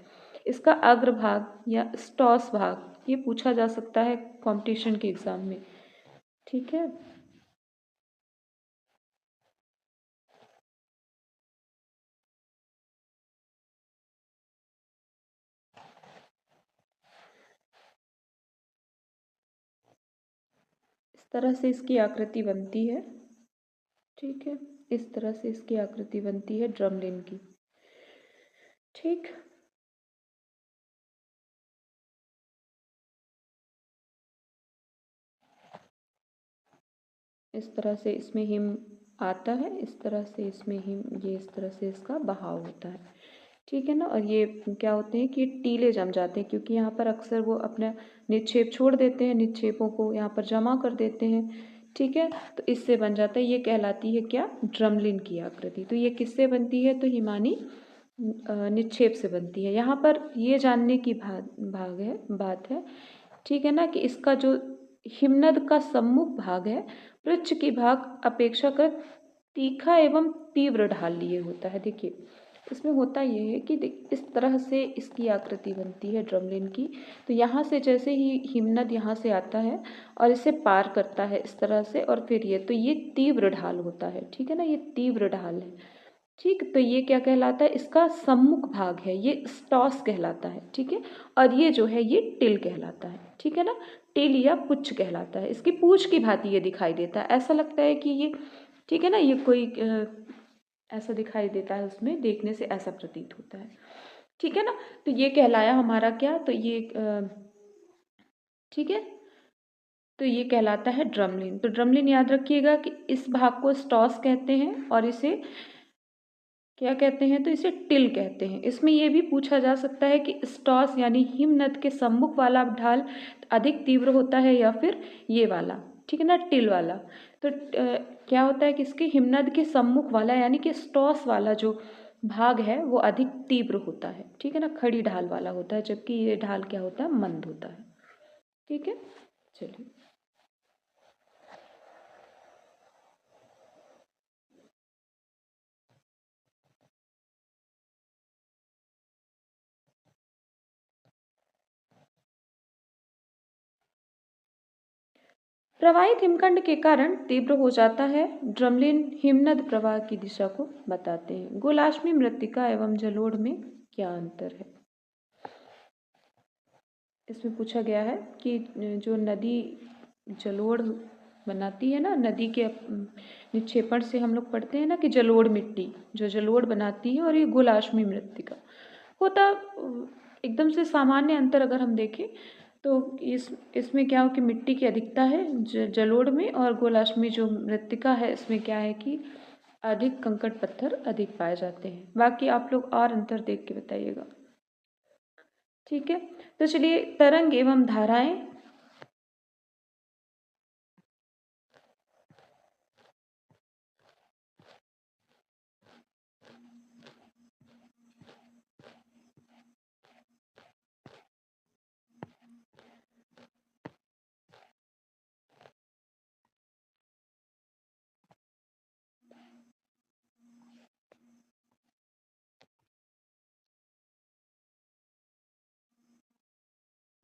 इसका अग्रभाग या स्टॉस भाग ये पूछा जा सकता है कंपटीशन के एग्जाम में। ठीक है, इस तरह से इसकी आकृति बनती है। ठीक है, इस तरह से इसकी आकृति बनती है ड्रमलिन की। ठीक, इस तरह से इसमें हिम आता है, इस तरह से इसमें हिम, ये इस तरह से इसका बहाव होता है। ठीक है ना, और ये क्या होते हैं कि टीले जम जाते हैं क्योंकि यहाँ पर अक्सर वो अपना निक्षेप छोड़ देते हैं, निक्षेपों को यहाँ पर जमा कर देते हैं। ठीक है, तो इससे बन जाता है, ये कहलाती है क्या, ड्रमलिन की आकृति। तो ये किससे बनती है, तो हिमानी निक्षेप से बनती है। यहाँ पर ये जानने की बात है, ठीक है ना, कि इसका जो हिमनद का सम्मुख भाग है पृच्छ की भाग अपेक्षाकृत तीखा एवं तीव्र ढाल लिए होता है। देखिए इसमें होता ये है कि इस तरह से इसकी आकृति बनती है ड्रमलिन की। तो यहाँ से जैसे ही हिमनद यहाँ से आता है और इसे पार करता है इस तरह से, और फिर ये, तो ये तीव्र ढाल होता है। ठीक है ना, ये तीव्र ढाल है। ठीक, तो ये क्या कहलाता है, इसका सम्मुख भाग है, ये स्टॉस कहलाता है। ठीक है, और ये जो है ये टिल कहलाता है। ठीक है ना, टिल या पुच्छ कहलाता है। इसकी पूंछ की भांति ये दिखाई देता है, ऐसा लगता है कि ये, ठीक है ना, ये कोई ऐसा दिखाई देता है, उसमें देखने से ऐसा प्रतीत होता है। ठीक है ना। तो ये कहलाया हमारा क्या, तो ये ठीक है, तो ये कहलाता है ड्रमलिन। तो ड्रमलिन याद रखिएगा कि इस भाग को स्टॉस कहते हैं और इसे क्या कहते हैं, तो इसे टिल कहते हैं। इसमें यह भी पूछा जा सकता है कि स्टॉस यानी हिमनद के सम्मुख वाला ढाल अधिक तीव्र होता है या फिर ये वाला, ठीक है ना, टिल वाला। तो क्या होता है कि इसके हिमनद के सम्मुख वाला यानी कि स्टॉस वाला जो भाग है वो अधिक तीव्र होता है, ठीक है ना, खड़ी ढाल वाला होता है, जबकि ये ढाल क्या होता है, मंद होता है। ठीक है, चलिए। प्रवाहित हिमखंड के कारण तीव्र हो जाता है। ड्रमलिन हिमनद प्रवाह की दिशा को बताते हैं। गोलाष्मी मृत्तिका एवं जलोढ़ में क्या अंतर है। इसमें पूछा गया है कि जो नदी जलोढ़ बनाती है ना, नदी के निक्षेपण से हम लोग पढ़ते हैं ना कि जलोढ़ मिट्टी जो जलोढ़ बनाती है, और ये गोलाष्मी मृत्तिका होता। एकदम से सामान्य अंतर अगर हम देखें तो इसमें क्या हो कि मिट्टी की अधिकता है जलोढ़ में, और गोलाष्मी जो मृत्तिका है इसमें क्या है कि अधिक कंकड़ पत्थर अधिक पाए जाते हैं। बाकी आप लोग और अंतर देख के बताइएगा। ठीक है, तो चलिए तरंग एवं धाराएं।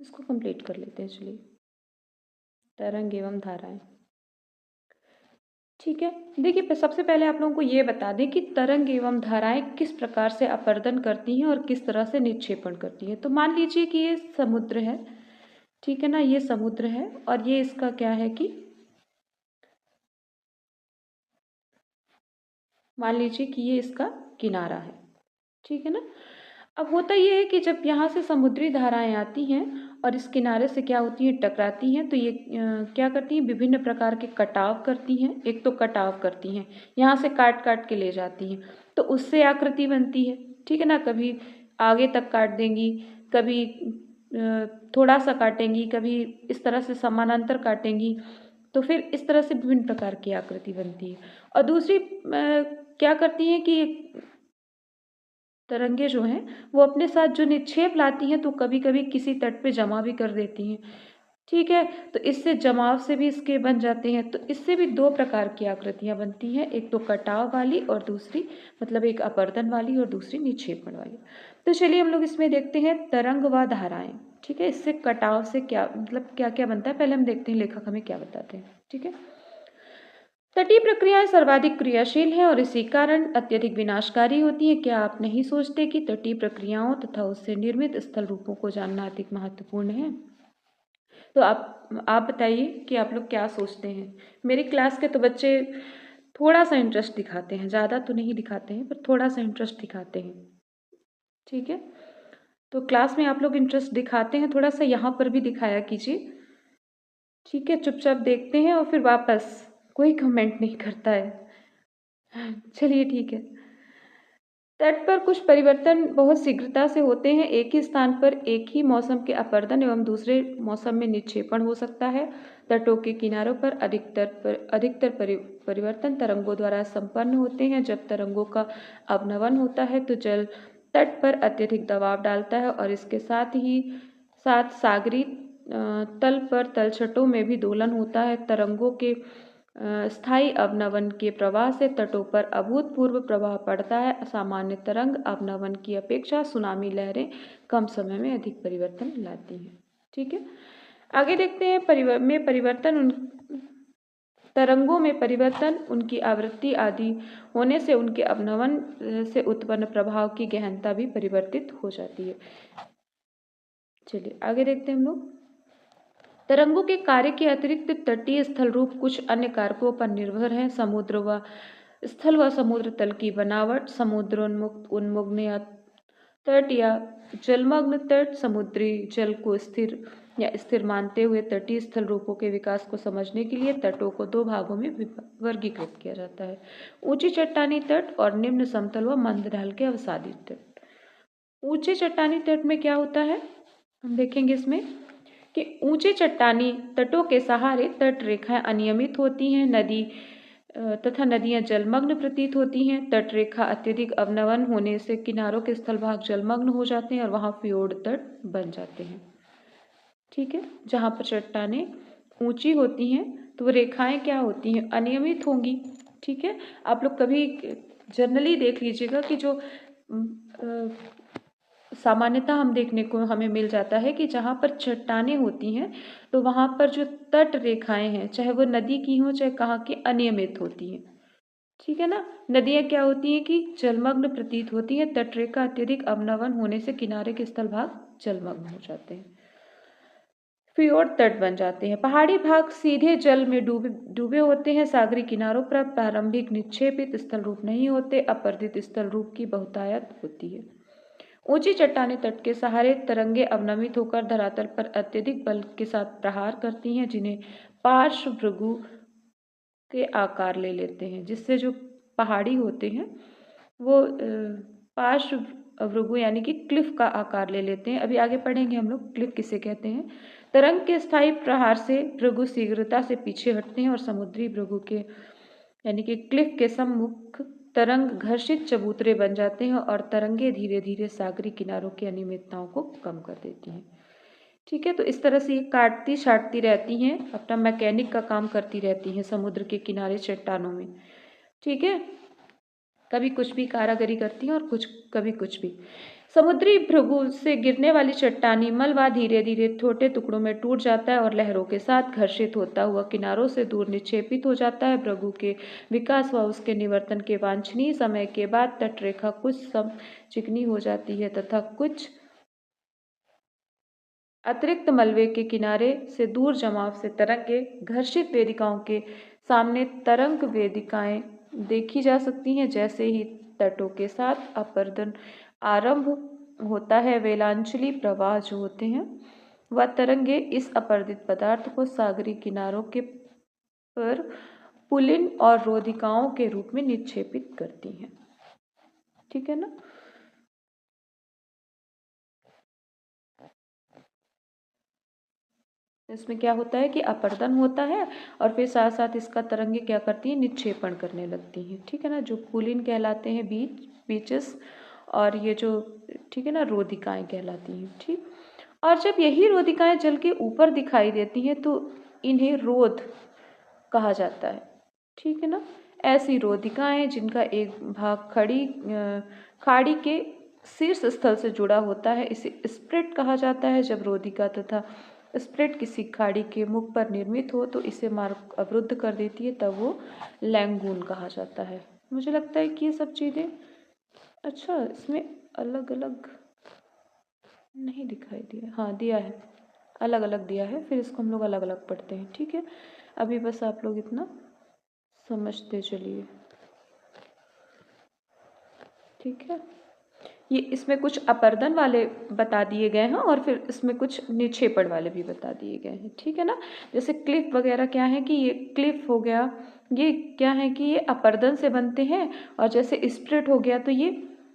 इसको कंप्लीट कर लेते हैं, चलिए। तरंग एवं धाराएं, ठीक है। देखिए सबसे पहले आप लोगों को ये बता दें कि तरंग एवं धाराएं किस प्रकार से अपरदन करती हैं और किस तरह से निक्षेपण करती हैं। तो मान लीजिए कि ये समुद्र है, ठीक है ना, ये समुद्र है और ये इसका क्या है कि मान लीजिए कि ये इसका किनारा है, ठीक है ना। अब होता ये है कि जब यहाँ से समुद्री धाराएं आती हैं और इस किनारे से क्या होती हैं, टकराती हैं, तो ये क्या करती हैं, विभिन्न प्रकार के कटाव करती हैं। एक तो कटाव करती हैं, यहाँ से काट काट के ले जाती हैं, तो उससे आकृति बनती है, ठीक है ना। कभी आगे तक काट देंगी, कभी थोड़ा सा काटेंगी, कभी इस तरह से समानांतर काटेंगी, तो फिर इस तरह से विभिन्न प्रकार की आकृति बनती है। और दूसरी क्या करती हैं कि तरंगे जो हैं वो अपने साथ जो निक्षेप लाती हैं तो कभी कभी किसी तट पे जमा भी कर देती हैं, ठीक है। तो इससे जमाव से भी इसके बन जाते हैं। तो इससे भी दो प्रकार की आकृतियां बनती हैं, एक तो कटाव वाली और दूसरी मतलब एक अपरदन वाली और दूसरी निक्षेपण वाली। तो चलिए हम लोग इसमें देखते हैं तरंग व धाराएं, ठीक है। इससे कटाव से क्या मतलब क्या क्या बनता है, पहले हम देखते हैं लेखक हमें क्या बताते हैं, ठीक है। तटीय प्रक्रियाएं सर्वाधिक क्रियाशील हैं और इसी कारण अत्यधिक विनाशकारी होती हैं। क्या आप नहीं सोचते कि तटीय प्रक्रियाओं तथा उससे निर्मित स्थल रूपों को जानना अधिक महत्वपूर्ण है। तो आप बताइए कि आप लोग क्या सोचते हैं। मेरी क्लास के तो बच्चे थोड़ा सा इंटरेस्ट दिखाते हैं, ज़्यादा तो नहीं दिखाते हैं पर थोड़ा सा इंटरेस्ट दिखाते हैं, ठीक है। तो क्लास में आप लोग इंटरेस्ट दिखाते हैं, थोड़ा सा यहाँ पर भी दिखाया कीजिए, ठीक है। चुपचाप देखते हैं और फिर वापस कोई कमेंट नहीं करता है। चलिए ठीक है। तट पर कुछ परिवर्तन बहुत शीघ्रता से होते हैं। एक ही स्थान पर एक ही मौसम के अपरदन एवं दूसरे मौसम में निक्षेपण हो सकता है। तटों के किनारों पर अधिकतर परिवर्तन तरंगों द्वारा संपन्न होते हैं। जब तरंगों का अवनमन होता है तो जल तट पर अत्यधिक दबाव डालता है और इसके साथ सागरी तल पर तलछटों में भी दोलन होता है। तरंगों के स्थायी अवनमन के प्रवाह से तटों पर अभूतपूर्व प्रभाव पड़ता है। सामान्य तरंग अवनमन की अपेक्षा सुनामी लहरें कम समय में अधिक परिवर्तन लाती हैं, ठीक है। आगे देखते हैं तरंगों में परिवर्तन उनकी आवृत्ति आदि होने से उनके अवनमन से उत्पन्न प्रभाव की गहनता भी परिवर्तित हो जाती है। चलिए आगे देखते हैं हम लोग। तरंगों के कार्य के अतिरिक्त तटीय स्थल रूप कुछ अन्य कारकों पर निर्भर हैं। समुद्र व स्थल व समुद्र तल की बनावट, समुद्रोन्मुख उन्मुग्न या तट या जलमग्न तट समुद्री जल को स्थिर या स्थिर मानते हुए तटीय स्थल रूपों के विकास को समझने के लिए तटों को दो भागों में वर्गीकृत किया जाता है, ऊंची चट्टानी तट और निम्न समतल व मंद ढाल के अवसादी तट। ऊंचे चट्टानी तट में क्या होता है, हम देखेंगे इसमें कि ऊंचे चट्टानी तटों के सहारे तट रेखाएं अनियमित होती हैं, तथा नदियां जलमग्न प्रतीत होती हैं। तट रेखा अत्यधिक अवनवन होने से किनारों के स्थल भाग जलमग्न हो जाते हैं और वहां फ्योर्ड तट बन जाते हैं। ठीक है, जहां पर चट्टानें ऊंची होती हैं तो वो रेखाएं क्या होती हैं, अनियमित होंगी। ठीक है, आप लोग कभी जनरली देख लीजिएगा कि जो सामान्यतः हम देखने को हमें मिल जाता है कि जहाँ पर चट्टानें होती हैं तो वहाँ पर जो तट रेखाएं हैं, चाहे वो नदी की हो चाहे कहाँ की, अनियमित होती हैं। ठीक है ना, नदियाँ क्या होती हैं कि जलमग्न प्रतीत होती हैं, तट रेखा अत्यधिक अवनवन होने से किनारे के स्थल भाग जलमग्न हो जाते हैं, फ्योर्ड तट बन जाते हैं। पहाड़ी भाग सीधे जल में डूबे होते हैं। सागरी किनारों पर प्रारंभिक निक्षेपित स्थल रूप नहीं होते, अपर्दित स्थल रूप की बहुतायत होती है। ऊंची चट्टानें तट के सहारे तरंगे अवनमित होकर धरातल पर अत्यधिक बल के साथ प्रहार करती हैं, जिन्हें पार्श्व भृगु के आकार ले लेते हैं, जिससे जो पहाड़ी होते हैं वो पार्श्व भृगु यानी कि क्लिफ का आकार ले लेते हैं। अभी आगे पढ़ेंगे हम लोग क्लिफ किसे कहते हैं। तरंग के स्थायी प्रहार से भृगु शीघ्रता से पीछे हटते हैं और समुद्री भृगु के यानी कि क्लिफ के सम्मुख तरंग घर्षित चबूतरे बन जाते हैं और तरंगे धीरे धीरे सागरी किनारों की अनियमितताओं को कम कर देती हैं। ठीक है, तो इस तरह से ये काटती छाटती रहती हैं, अपना मैकेनिक का काम करती रहती हैं समुद्र के किनारे चट्टानों में। ठीक है, कभी कुछ भी कारागरी करती हैं और कभी कुछ भी। समुद्री भृगु से गिरने वाली चट्टानी मलबा धीरे धीरे छोटे टुकड़ों में टूट जाता है और लहरों के साथ घर्षित होता हुआ किनारों से दूर निक्षेपित हो जाता है। भृगु के विकास व उसके निवर्तन के वांछनीय समय के बाद तटरेखा कुछ सम चिकनी हो जाती है तथा कुछ अतिरिक्त मलबे के किनारे से दूर जमाव से तरंगे घर्षित वेदिकाओं के सामने तरंग वेदिकाएं देखी जा सकती हैं। जैसे ही तटों के साथ अपरदन आरंभ होता है, वेलांचली प्रवाह जो होते हैं वह तरंगे इस अपर्दित पदार्थ को सागरी किनारों के पर पुलिन और रोधिकाओं के रूप में निक्षेपित करती हैं। ठीक है ना, इसमें क्या होता है कि अपरदन होता है और फिर साथ साथ इसका तरंगे क्या करती हैं, निक्षेपण करने लगती हैं। ठीक है ना, जो पुलिन कहलाते हैं बीचेस, और ये जो ठीक है ना रोधिकाएं कहलाती हैं। ठीक, और जब यही रोधिकाएं जल के ऊपर दिखाई देती हैं तो इन्हें रोध कहा जाता है। ठीक है ना, ऐसी रोधिकाएं जिनका एक भाग खाड़ी के शीर्ष स्थल से जुड़ा होता है, इसे स्प्रिट कहा जाता है। जब रोधिका तथा स्प्रिट किसी खाड़ी के मुख पर निर्मित हो तो इसे मार्ग अवरुद्ध कर देती है, तब वो लैंगून कहा जाता है। मुझे लगता है कि ये सब चीज़ें, अच्छा इसमें अलग अलग नहीं दिखाई दिया, हाँ दिया है, अलग अलग दिया है, फिर इसको हम लोग अलग अलग पढ़ते हैं। ठीक है, अभी बस आप लोग इतना समझते चलिए। ठीक है, ये इसमें कुछ अपर्दन वाले बता दिए गए हैं और फिर इसमें कुछ निक्षेपण वाले भी बता दिए गए हैं। ठीक है ना, जैसे क्लिफ वगैरह क्या है कि ये क्लिफ हो गया, ये क्या है कि ये अपर्दन से बनते हैं, और जैसे स्प्रिट हो गया तो ये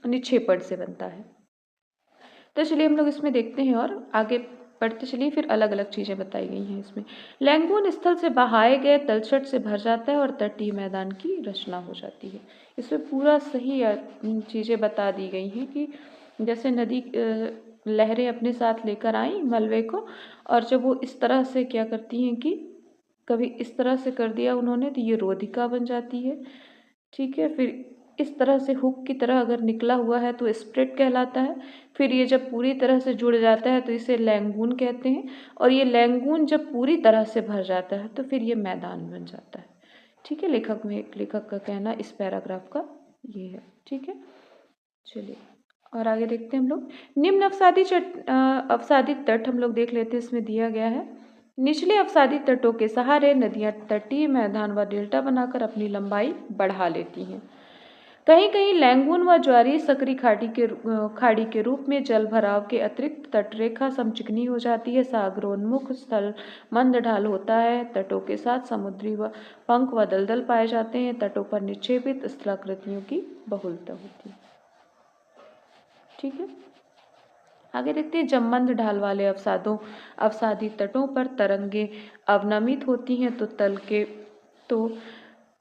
निक्षेपण से बनता है। तो चलिए हम लोग इसमें देखते हैं और आगे पढ़ते चलिए, फिर अलग अलग चीज़ें बताई गई हैं इसमें। लैंगून स्थल से बहाए गए तलछट से भर जाता है और तटीय मैदान की रचना हो जाती है। इसमें पूरा सही चीज़ें बता दी गई हैं कि जैसे नदी लहरें अपने साथ लेकर आई मलबे को, और जब वो इस तरह से क्या करती हैं कि कभी इस तरह से कर दिया उन्होंने तो ये रोधिका बन जाती है। ठीक है, फिर इस तरह से हुक की तरह अगर निकला हुआ है तो स्प्रिट कहलाता है। फिर ये जब पूरी तरह से जुड़ जाता है तो इसे लैंगून कहते हैं, और ये लैंगून जब पूरी तरह से भर जाता है तो फिर ये मैदान बन जाता है। ठीक है, लेखक का कहना इस पैराग्राफ का ये है। ठीक है, चलिए और आगे देखते हैं हम लोग। निम्न अवसादी तट हम लोग देख लेते हैं, इसमें दिया गया है। निचले अवसादी तटों के सहारे नदियां तटीय मैदान व डेल्टा बनाकर अपनी लंबाई बढ़ा लेती हैं। कहीं कहीं लैंगून व ज्वारीय सकरी खाड़ी के रूप में जल भराव के अतिरिक्त तटरेखा समचिकनी हो जाती है। सागरोन्मुख स्थल मंद ढाल होता है। तटों के साथ समुद्री व पंख व दलदल पाए जाते हैं। तटों पर निक्षेपित स्थलाकृतियों की बहुलता होती है। ठीक है, आगे देखते हैं। जब मंद ढाल वाले अवसादी तटों पर तरंगे अवनमित होती हैं तो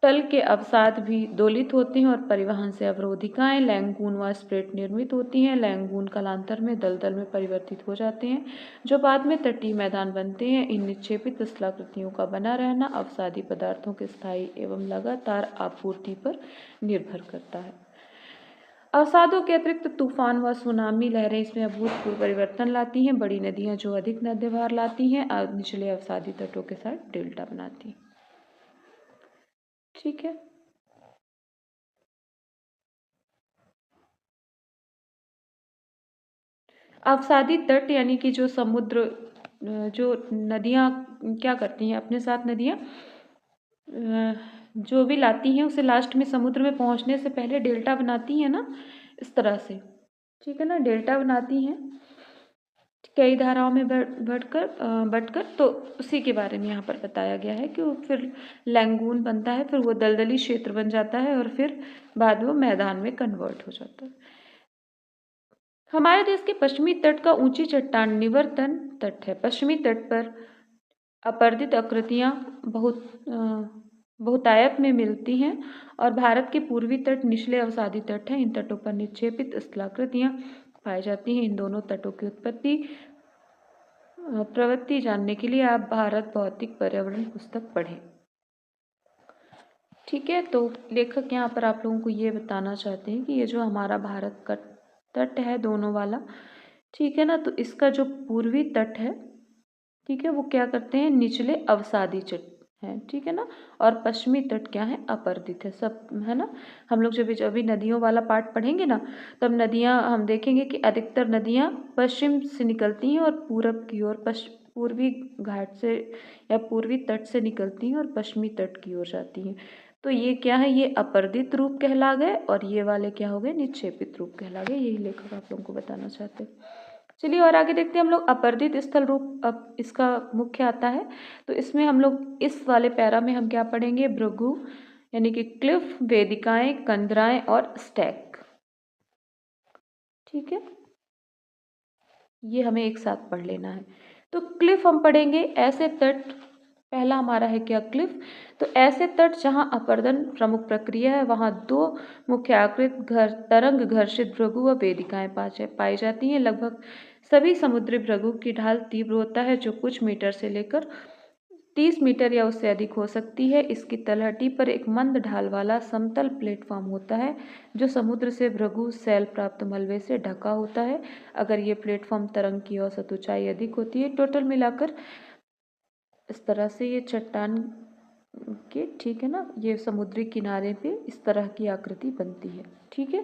तल के अवसाद भी दोलित होते हैं और परिवहन से अवरोधिकाएं लैंगून व स्प्रेट निर्मित होती हैं। लैंगून कालांतर में दलदल में परिवर्तित हो जाते हैं जो बाद में तटीय मैदान बनते हैं। इन निक्षेपित स्थलाकृतियों का बना रहना अवसादी पदार्थों के स्थायी एवं लगातार आपूर्ति पर निर्भर करता है। अवसादों के अतिरिक्त तूफान व सुनामी लहरें इसमें अभूतपूर्व परिवर्तन लाती हैं। बड़ी नदियां जो अधिक नद्यभार लाती हैं निचले अवसादी तटों के साथ डेल्टा बनाती हैं। ठीक है, अवसादी तट यानी कि जो समुद्र जो नदियां क्या करती हैं अपने साथ, नदियां जो भी लाती हैं उसे लास्ट में समुद्र में पहुंचने से पहले डेल्टा बनाती हैं ना, इस तरह से। ठीक है ना, डेल्टा बनाती हैं कई धाराओं में बटकर। तो उसी के बारे में यहाँ पर बताया गया है कि वो फिर लैंगून बनता है, फिर वो दलदली क्षेत्र बन जाता है और फिर बाद में वो मैदान में कन्वर्ट हो जाता है। हमारे देश के पश्चिमी तट का ऊंची चट्टान निवर्तन तट है। पश्चिमी तट पर अपर्दित आकृतियां बहुतायत में मिलती हैं और भारत के पूर्वी तट निचले अवसादी तट हैं। इन तटों पर निक्षेपित स्थलाकृतियां पाई जाती हैं। इन दोनों तटों की प्रवृत्ति जानने के लिए आप भारत भौतिक पर्यावरण पुस्तक पढ़ें। ठीक है, तो लेखक यहाँ पर आप लोगों को ये बताना चाहते हैं कि ये जो हमारा भारत का तट है दोनों वाला, ठीक है ना, तो इसका जो पूर्वी तट है, ठीक है, वो क्या करते हैं, निचले अवसादी तट है, ठीक है ना, और पश्चिमी तट क्या है, अपर्दित है, सब है ना। हम लोग जब अभी नदियों वाला पार्ट पढ़ेंगे ना, तब नदियां हम देखेंगे कि अधिकतर नदियां पश्चिम से निकलती हैं और पूरब की ओर पूर्वी घाट से या पूर्वी तट से निकलती हैं और पश्चिमी तट की ओर जाती हैं। तो ये क्या है, ये अपर्दित रूप कहला गए और ये वाले क्या हो गए, निक्षेपित रूप कहला गए। यही लेखक आप लोगों को बताना चाहते हैं। चलिए और आगे देखते हैं हम लोग अपर्दित स्थल रूप। अब इसका मुख्य आता है, तो इसमें हम लोग इस वाले पैरा में हम क्या पढ़ेंगे, भृगु यानी कि क्लिफ, वेदिकाएं, कंदराएं और स्टैक। ठीक है, ये हमें एक साथ पढ़ लेना है। तो क्लिफ हम पढ़ेंगे, ऐसे तट, पहला हमारा है क्या, क्लिफ। तो ऐसे तट जहां अपरदन प्रमुख प्रक्रिया है वहां दो मुख्य आकृत तरंग घर्षित भृगु व वेदिकाएं पाई जाती हैं। लगभग सभी समुद्री भृगु की ढाल तीव्र होता है जो कुछ मीटर से लेकर 30 मीटर या उससे अधिक हो सकती है। इसकी तलहटी पर एक मंद ढाल वाला समतल प्लेटफॉर्म होता है जो समुद्र से भृगु सैल प्राप्त मलबे से ढका होता है। अगर ये प्लेटफॉर्म तरंग की औसत ऊंचाई अधिक होती है, टोटल मिलाकर इस तरह से ये चट्टान के, ठीक है ना, ये समुद्री किनारे पे इस तरह की आकृति बनती है। ठीक है,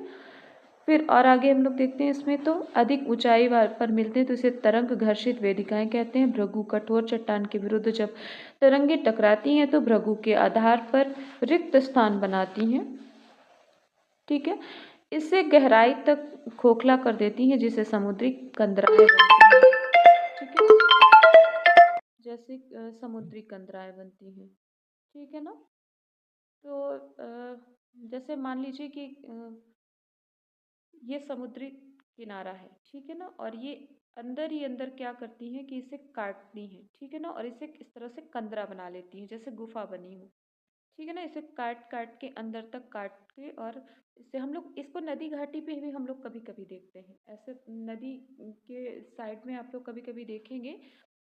फिर और आगे हम लोग देखते हैं इसमें, तो अधिक ऊंचाई पर मिलते हैं तो इसे तरंग घर्षित वेदिकाएं कहते हैं। भृगु कठोर चट्टान के विरुद्ध जब तरंगे टकराती हैं तो भृगु के आधार पर रिक्त स्थान बनाती हैं। ठीक है, इससे गहराई तक खोखला कर देती हैं जिसे समुद्री कंदराएं बनती हैं। ठीक है, जैसे समुद्री कंदराएं बनती हैं। ठीक है ना, तो जैसे मान लीजिए कि ये समुद्री किनारा है, ठीक है ना, और ये अंदर ही अंदर क्या करती हैं कि इसे काटती हैं, ठीक है ना, और इसे इस तरह से कंदरा बना लेती हैं जैसे गुफा बनी हो। ठीक है ना, इसे काट काट के अंदर तक काट के, और इससे हम लोग इसको नदी घाटी पे भी हम लोग कभी कभी देखते हैं। ऐसे नदी के साइड में आप लोग कभी कभी देखेंगे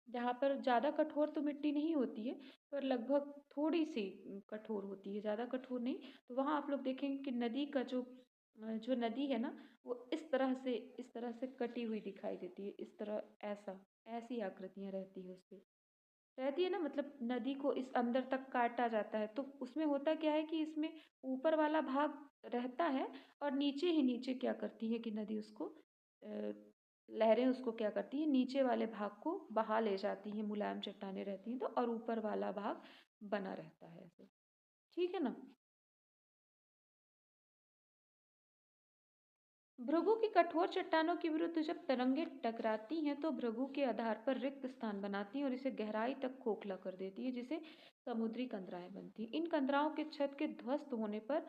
जहाँ पर ज़्यादा कठोर तो मिट्टी नहीं होती है, पर लगभग थोड़ी सी कठोर होती है, ज़्यादा कठोर नहीं। तो वहाँ आप लोग देखेंगे कि नदी का जो नदी है ना, वो इस तरह से कटी हुई दिखाई देती है, इस तरह, ऐसी आकृतियाँ रहती है उसपे, रहती है ना, मतलब नदी को इस अंदर तक काटा जाता है। तो उसमें होता क्या है कि इसमें ऊपर वाला भाग रहता है और नीचे ही नीचे क्या करती है कि नदी उसको लहरें उसको क्या करती है, नीचे वाले भाग को बहा ले जाती हैं, मुलायम चट्टानें रहती हैं तो, और ऊपर वाला भाग बना रहता है ऐसे। ठीक है ना। भृगु की कठोर चट्टानों के विरुद्ध जब तरंगे टकराती हैं तो भृगु के आधार पर रिक्त स्थान बनाती हैं और इसे गहराई तक खोखला कर देती है, जिसे समुद्री कंदराएं बनती हैं। इन कंदराओं के छत के ध्वस्त होने पर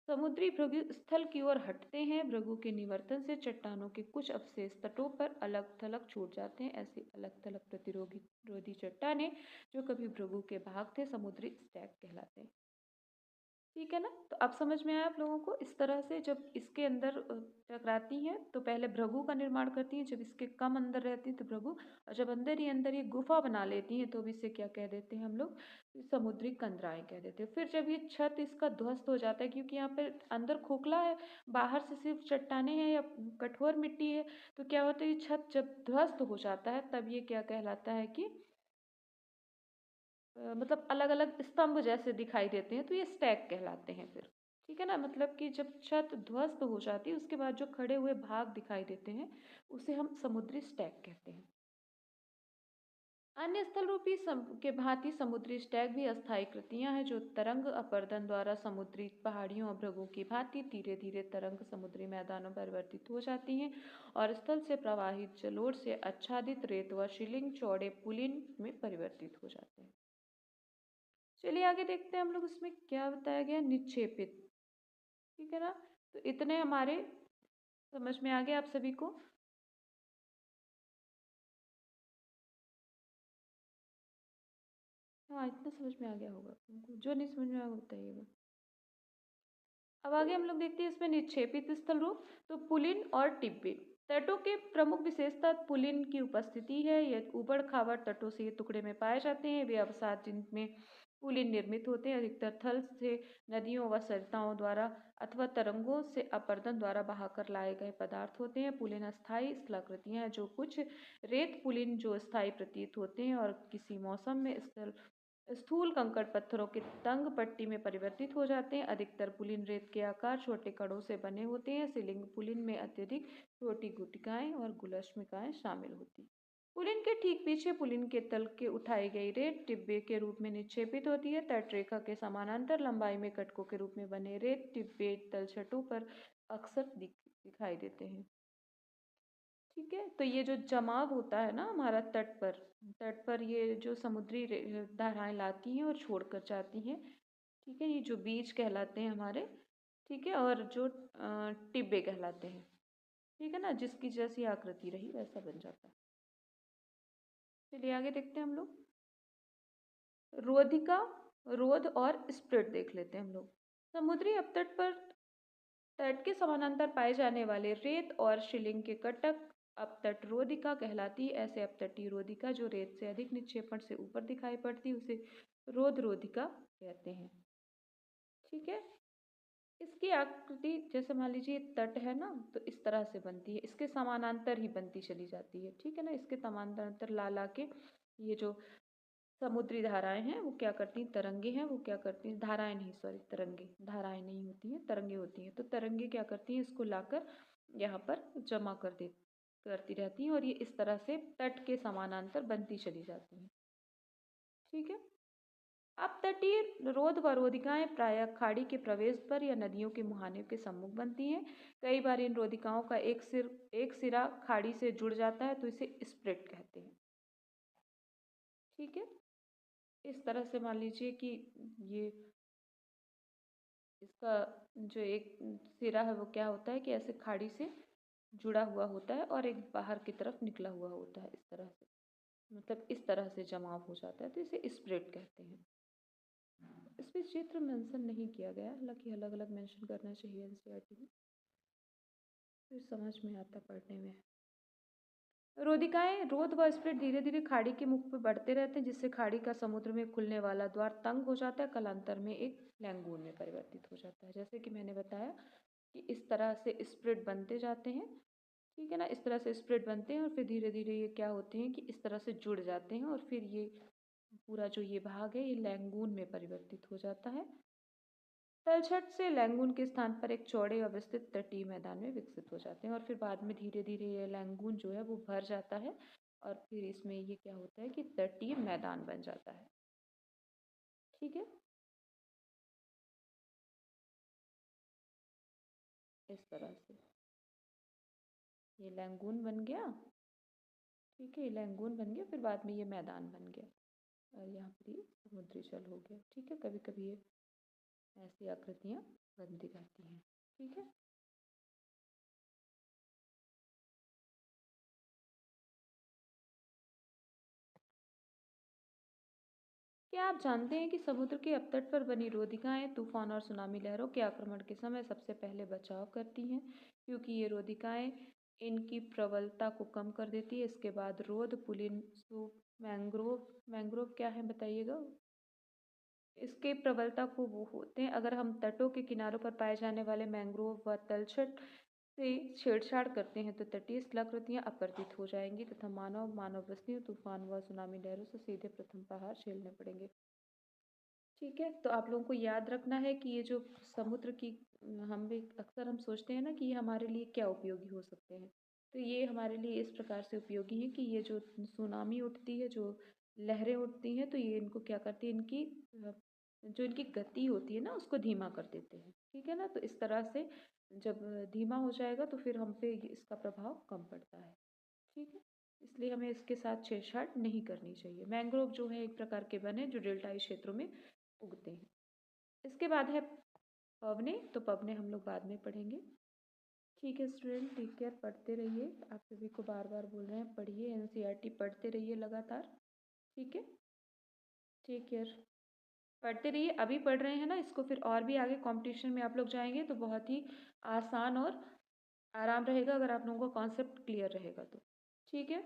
समुद्री भृगु स्थल की ओर हटते हैं। भृगु के निवर्तन से चट्टानों के कुछ अवशेष तटों पर अलग थलग छूट जाते हैं। ऐसी अलग थलग प्रतिरोधी चट्टानें जो कभी भृगु के भाग थे, समुद्री स्टैग कहलाते हैं। ठीक है ना। तो अब समझ में आया आप लोगों को। इस तरह से जब इसके अंदर टकराती हैं तो पहले भृगु का निर्माण करती हैं, जब इसके कम अंदर रहती हैं तो भृगु, और जब अंदर ही अंदर ये गुफा बना लेती हैं तो अब इसे क्या कह देते हैं हम लोग, समुद्री कंदराएं कह देते हैं। फिर जब ये छत इसका ध्वस्त हो जाता है, क्योंकि यहाँ पे अंदर खोखला है, बाहर से सिर्फ चट्टाने हैं या कठोर मिट्टी है, तो क्या होता है ये छत जब ध्वस्त हो जाता है तब ये क्या कहलाता है कि मतलब अलग अलग स्तंभ जैसे दिखाई देते हैं, तो ये स्टैग कहलाते हैं फिर। ठीक है ना। मतलब कि जब छत ध्वस्त हो जाती है उसके बाद जो खड़े हुए भाग दिखाई देते हैं उसे हम समुद्री स्टैग कहते हैं। अन्य स्थल रूपी के भांति समुद्री स्टैग भी अस्थायी कृतियां हैं जो तरंग अपरदन द्वारा समुद्री पहाड़ियों और भृगु की भांति धीरे धीरे तरंग समुद्री मैदानों में परिवर्तित हो जाती हैं और स्थल से प्रवाहित जलोढ़ से आच्छादित रेत व शिलिंग चौड़े पुलिन में परिवर्तित हो जाते हैं। चलिए आगे देखते हैं हम लोग इसमें क्या बताया गया, निक्षेपित। ठीक है ना। तो इतने हमारे समझ में आ गया आप सभी को। हाँ, इतना समझ में आ गया होगा तुमको। जो नहीं समझ में आया बताइएगा। अब आगे हम लोग देखते हैं इसमें निक्षेपित स्थल रूप। तो पुलिन और टिब्बे तटों के प्रमुख विशेषता पुलिन की उपस्थिति है। ये ऊबड़ खाबड़ तटों से ये टुकड़े में पाए जाते हैं। वे अवसाद जिनमें पुलिन निर्मित होते हैं अधिकतर थल से नदियों व सरिताओं द्वारा अथवा तरंगों से अपरदन द्वारा बहाकर लाए गए पदार्थ होते हैं। पुलिन अस्थायी स्थलाकृतियां हैं जो कुछ रेत पुलिन जो स्थायी प्रतीत होते हैं और किसी मौसम में स्थूल कंकड़ पत्थरों के तंग पट्टी में परिवर्तित हो जाते हैं। अधिकतर पुलिन रेत के आकार छोटे कणों से बने होते हैं। शिलिंग पुलिन में अत्यधिक छोटी गुटिकाएं और गुलष्मिकाएं शामिल होती हैं। पुलिन के ठीक पीछे पुलिन के तल के उठाई गई रेत टिब्बे के रूप में निक्षेपित होती है। तटरेखा के समानांतर लंबाई में कटकों के रूप में बने रेत टिब्बे तलछटों पर अक्सर दिखाई देते हैं। ठीक है। तो ये जो जमाव होता है ना हमारा तट पर ये जो समुद्री धाराएं लाती हैं और छोड़कर जाती हैं। ठीक है। ये जो बीज कहलाते हैं हमारे। ठीक है। और जो टिब्बे कहलाते हैं। ठीक है ना। जिसकी जैसी आकृति रही वैसा बन जाता है। चलिए आगे देखते हैं हम लोग। रोधिका, रोध और स्प्रिट देख लेते हैं हम लोग। समुद्री अपतट पर तट के समानांतर पाए जाने वाले रेत और शिलिंग के कटक अपतट रोधिका कहलाती है। ऐसे अपतटीय रोधिका जो रेत से अधिक निक्षेपण से ऊपर दिखाई पड़ती है उसे रोध रोधिका कहते हैं। ठीक है। इसकी आकृति जैसे मान लीजिए तट है ना, तो इस तरह से बनती है, इसके समानांतर ही बनती चली जाती है। ठीक है ना। इसके समानांतर ला ला के ये जो समुद्री धाराएं हैं वो क्या करती हैं, तरंगे हैं वो क्या करती हैं, धाराएं नहीं सॉरी तरंगे, धाराएं नहीं होती हैं तरंगे होती हैं। तो तरंगे क्या करती हैं, इसको लाकर यहाँ पर जमा करती रहती हैं और ये इस तरह से तट के समानांतर बनती चली जाती हैं। ठीक है। अब तटीय रोध व रोधिकाएं प्रायः खाड़ी के प्रवेश पर या नदियों के मुहाने के सम्मुख बनती हैं। कई बार इन रोधिकाओं का एक सिरा खाड़ी से जुड़ जाता है तो इसे स्प्लिट कहते हैं। ठीक है। इस तरह से मान लीजिए कि ये इसका जो एक सिरा है वो क्या होता है कि ऐसे खाड़ी से जुड़ा हुआ होता है और एक बाहर की तरफ निकला हुआ होता है इस तरह से, मतलब इस तरह से जमाव हो जाता है तो इसे स्प्रेड कहते हैं। इसमें चित्र मेंशन नहीं किया गया, हालांकि अलग अलग मेंशन करना चाहिए एनसीईआरटी में, फिर समझ में आता पढ़ने में। रोधिकाएं रोध व स्प्लिट धीरे धीरे खाड़ी के मुख पर बढ़ते रहते हैं जिससे खाड़ी का समुद्र में खुलने वाला द्वार तंग हो जाता है, कालांतर में एक लैंगून में परिवर्तित हो जाता है। जैसे कि मैंने बताया कि इस तरह से स्प्लिट बनते जाते हैं। ठीक है ना। इस तरह से स्प्लिट बनते हैं और फिर धीरे धीरे ये क्या होते हैं कि इस तरह से जुड़ जाते हैं और फिर ये पूरा जो ये भाग है ये लैंगून में परिवर्तित हो जाता है। तलछट से लैंगून के स्थान पर एक चौड़े और विस्तृत तटीय मैदान में विकसित हो जाते हैं और फिर बाद में धीरे धीरे ये लैंगून जो है वो भर जाता है और फिर इसमें ये क्या होता है कि तटीय मैदान बन जाता है। ठीक है। इस तरह से ये लैंगून बन गया, ठीक है, ये लैंगून बन गया, फिर बाद में ये मैदान बन गया और यहाँ पर ये समुद्री जल हो गया, ठीक है। कभी कभी ये ऐसी आकृतियाँ बनती रहती हैं, ठीक है। क्या आप जानते हैं कि समुद्र के अपतट पर बनी रोधिकाएं तूफान और सुनामी लहरों के आक्रमण के समय सबसे पहले बचाव करती हैं, क्योंकि ये रोधिकाएं इनकी प्रबलता को कम कर देती है। इसके बाद रोध, पुलिन, सूप, मैंग्रोव, मैंग्रोव क्या है बताइएगा, इसके प्रबलता को वो होते हैं। अगर हम तटों के किनारों पर पाए जाने वाले मैंग्रोव व तलछट से छेड़छाड़ करते हैं तो तटीय स्थलाकृतियां अपरदित हो जाएंगी तथा मानव बस्तियों, तूफान व सुनामी लहरों से सीधे प्रथम प्रहार झेलने पड़ेंगे। ठीक है, तो आप लोगों को याद रखना है कि ये जो समुद्र की, हम भी अक्सर हम सोचते हैं ना कि ये हमारे लिए क्या उपयोगी हो सकते हैं, तो ये हमारे लिए इस प्रकार से उपयोगी है कि ये जो सुनामी उठती है, जो लहरें उठती हैं, तो ये इनको क्या करती है, इनकी जो इनकी गति होती है ना उसको धीमा कर देते हैं, ठीक है ना। तो इस तरह से जब धीमा हो जाएगा तो फिर हम पे इसका प्रभाव कम पड़ता है, ठीक है। इसलिए हमें इसके साथ छेड़छाड़ नहीं करनी चाहिए। मैंग्रोव जो है एक प्रकार के वन है जो डेल्टाई क्षेत्रों में उगते हैं। इसके बाद है पवने, तो पवने हम लोग बाद में पढ़ेंगे, ठीक है स्टूडेंट, टेक केयर, पढ़ते रहिए। आप सभी को बार बार बोल रहे हैं पढ़िए, एनसीईआरटी पढ़ते रहिए लगातार, ठीक है, टेक केयर, पढ़ते रहिए। अभी पढ़ रहे हैं ना इसको, फिर और भी आगे कंपटीशन में आप लोग जाएंगे तो बहुत ही आसान और आराम रहेगा अगर आप लोगों को कॉन्सेप्ट क्लियर रहेगा तो, ठीक है।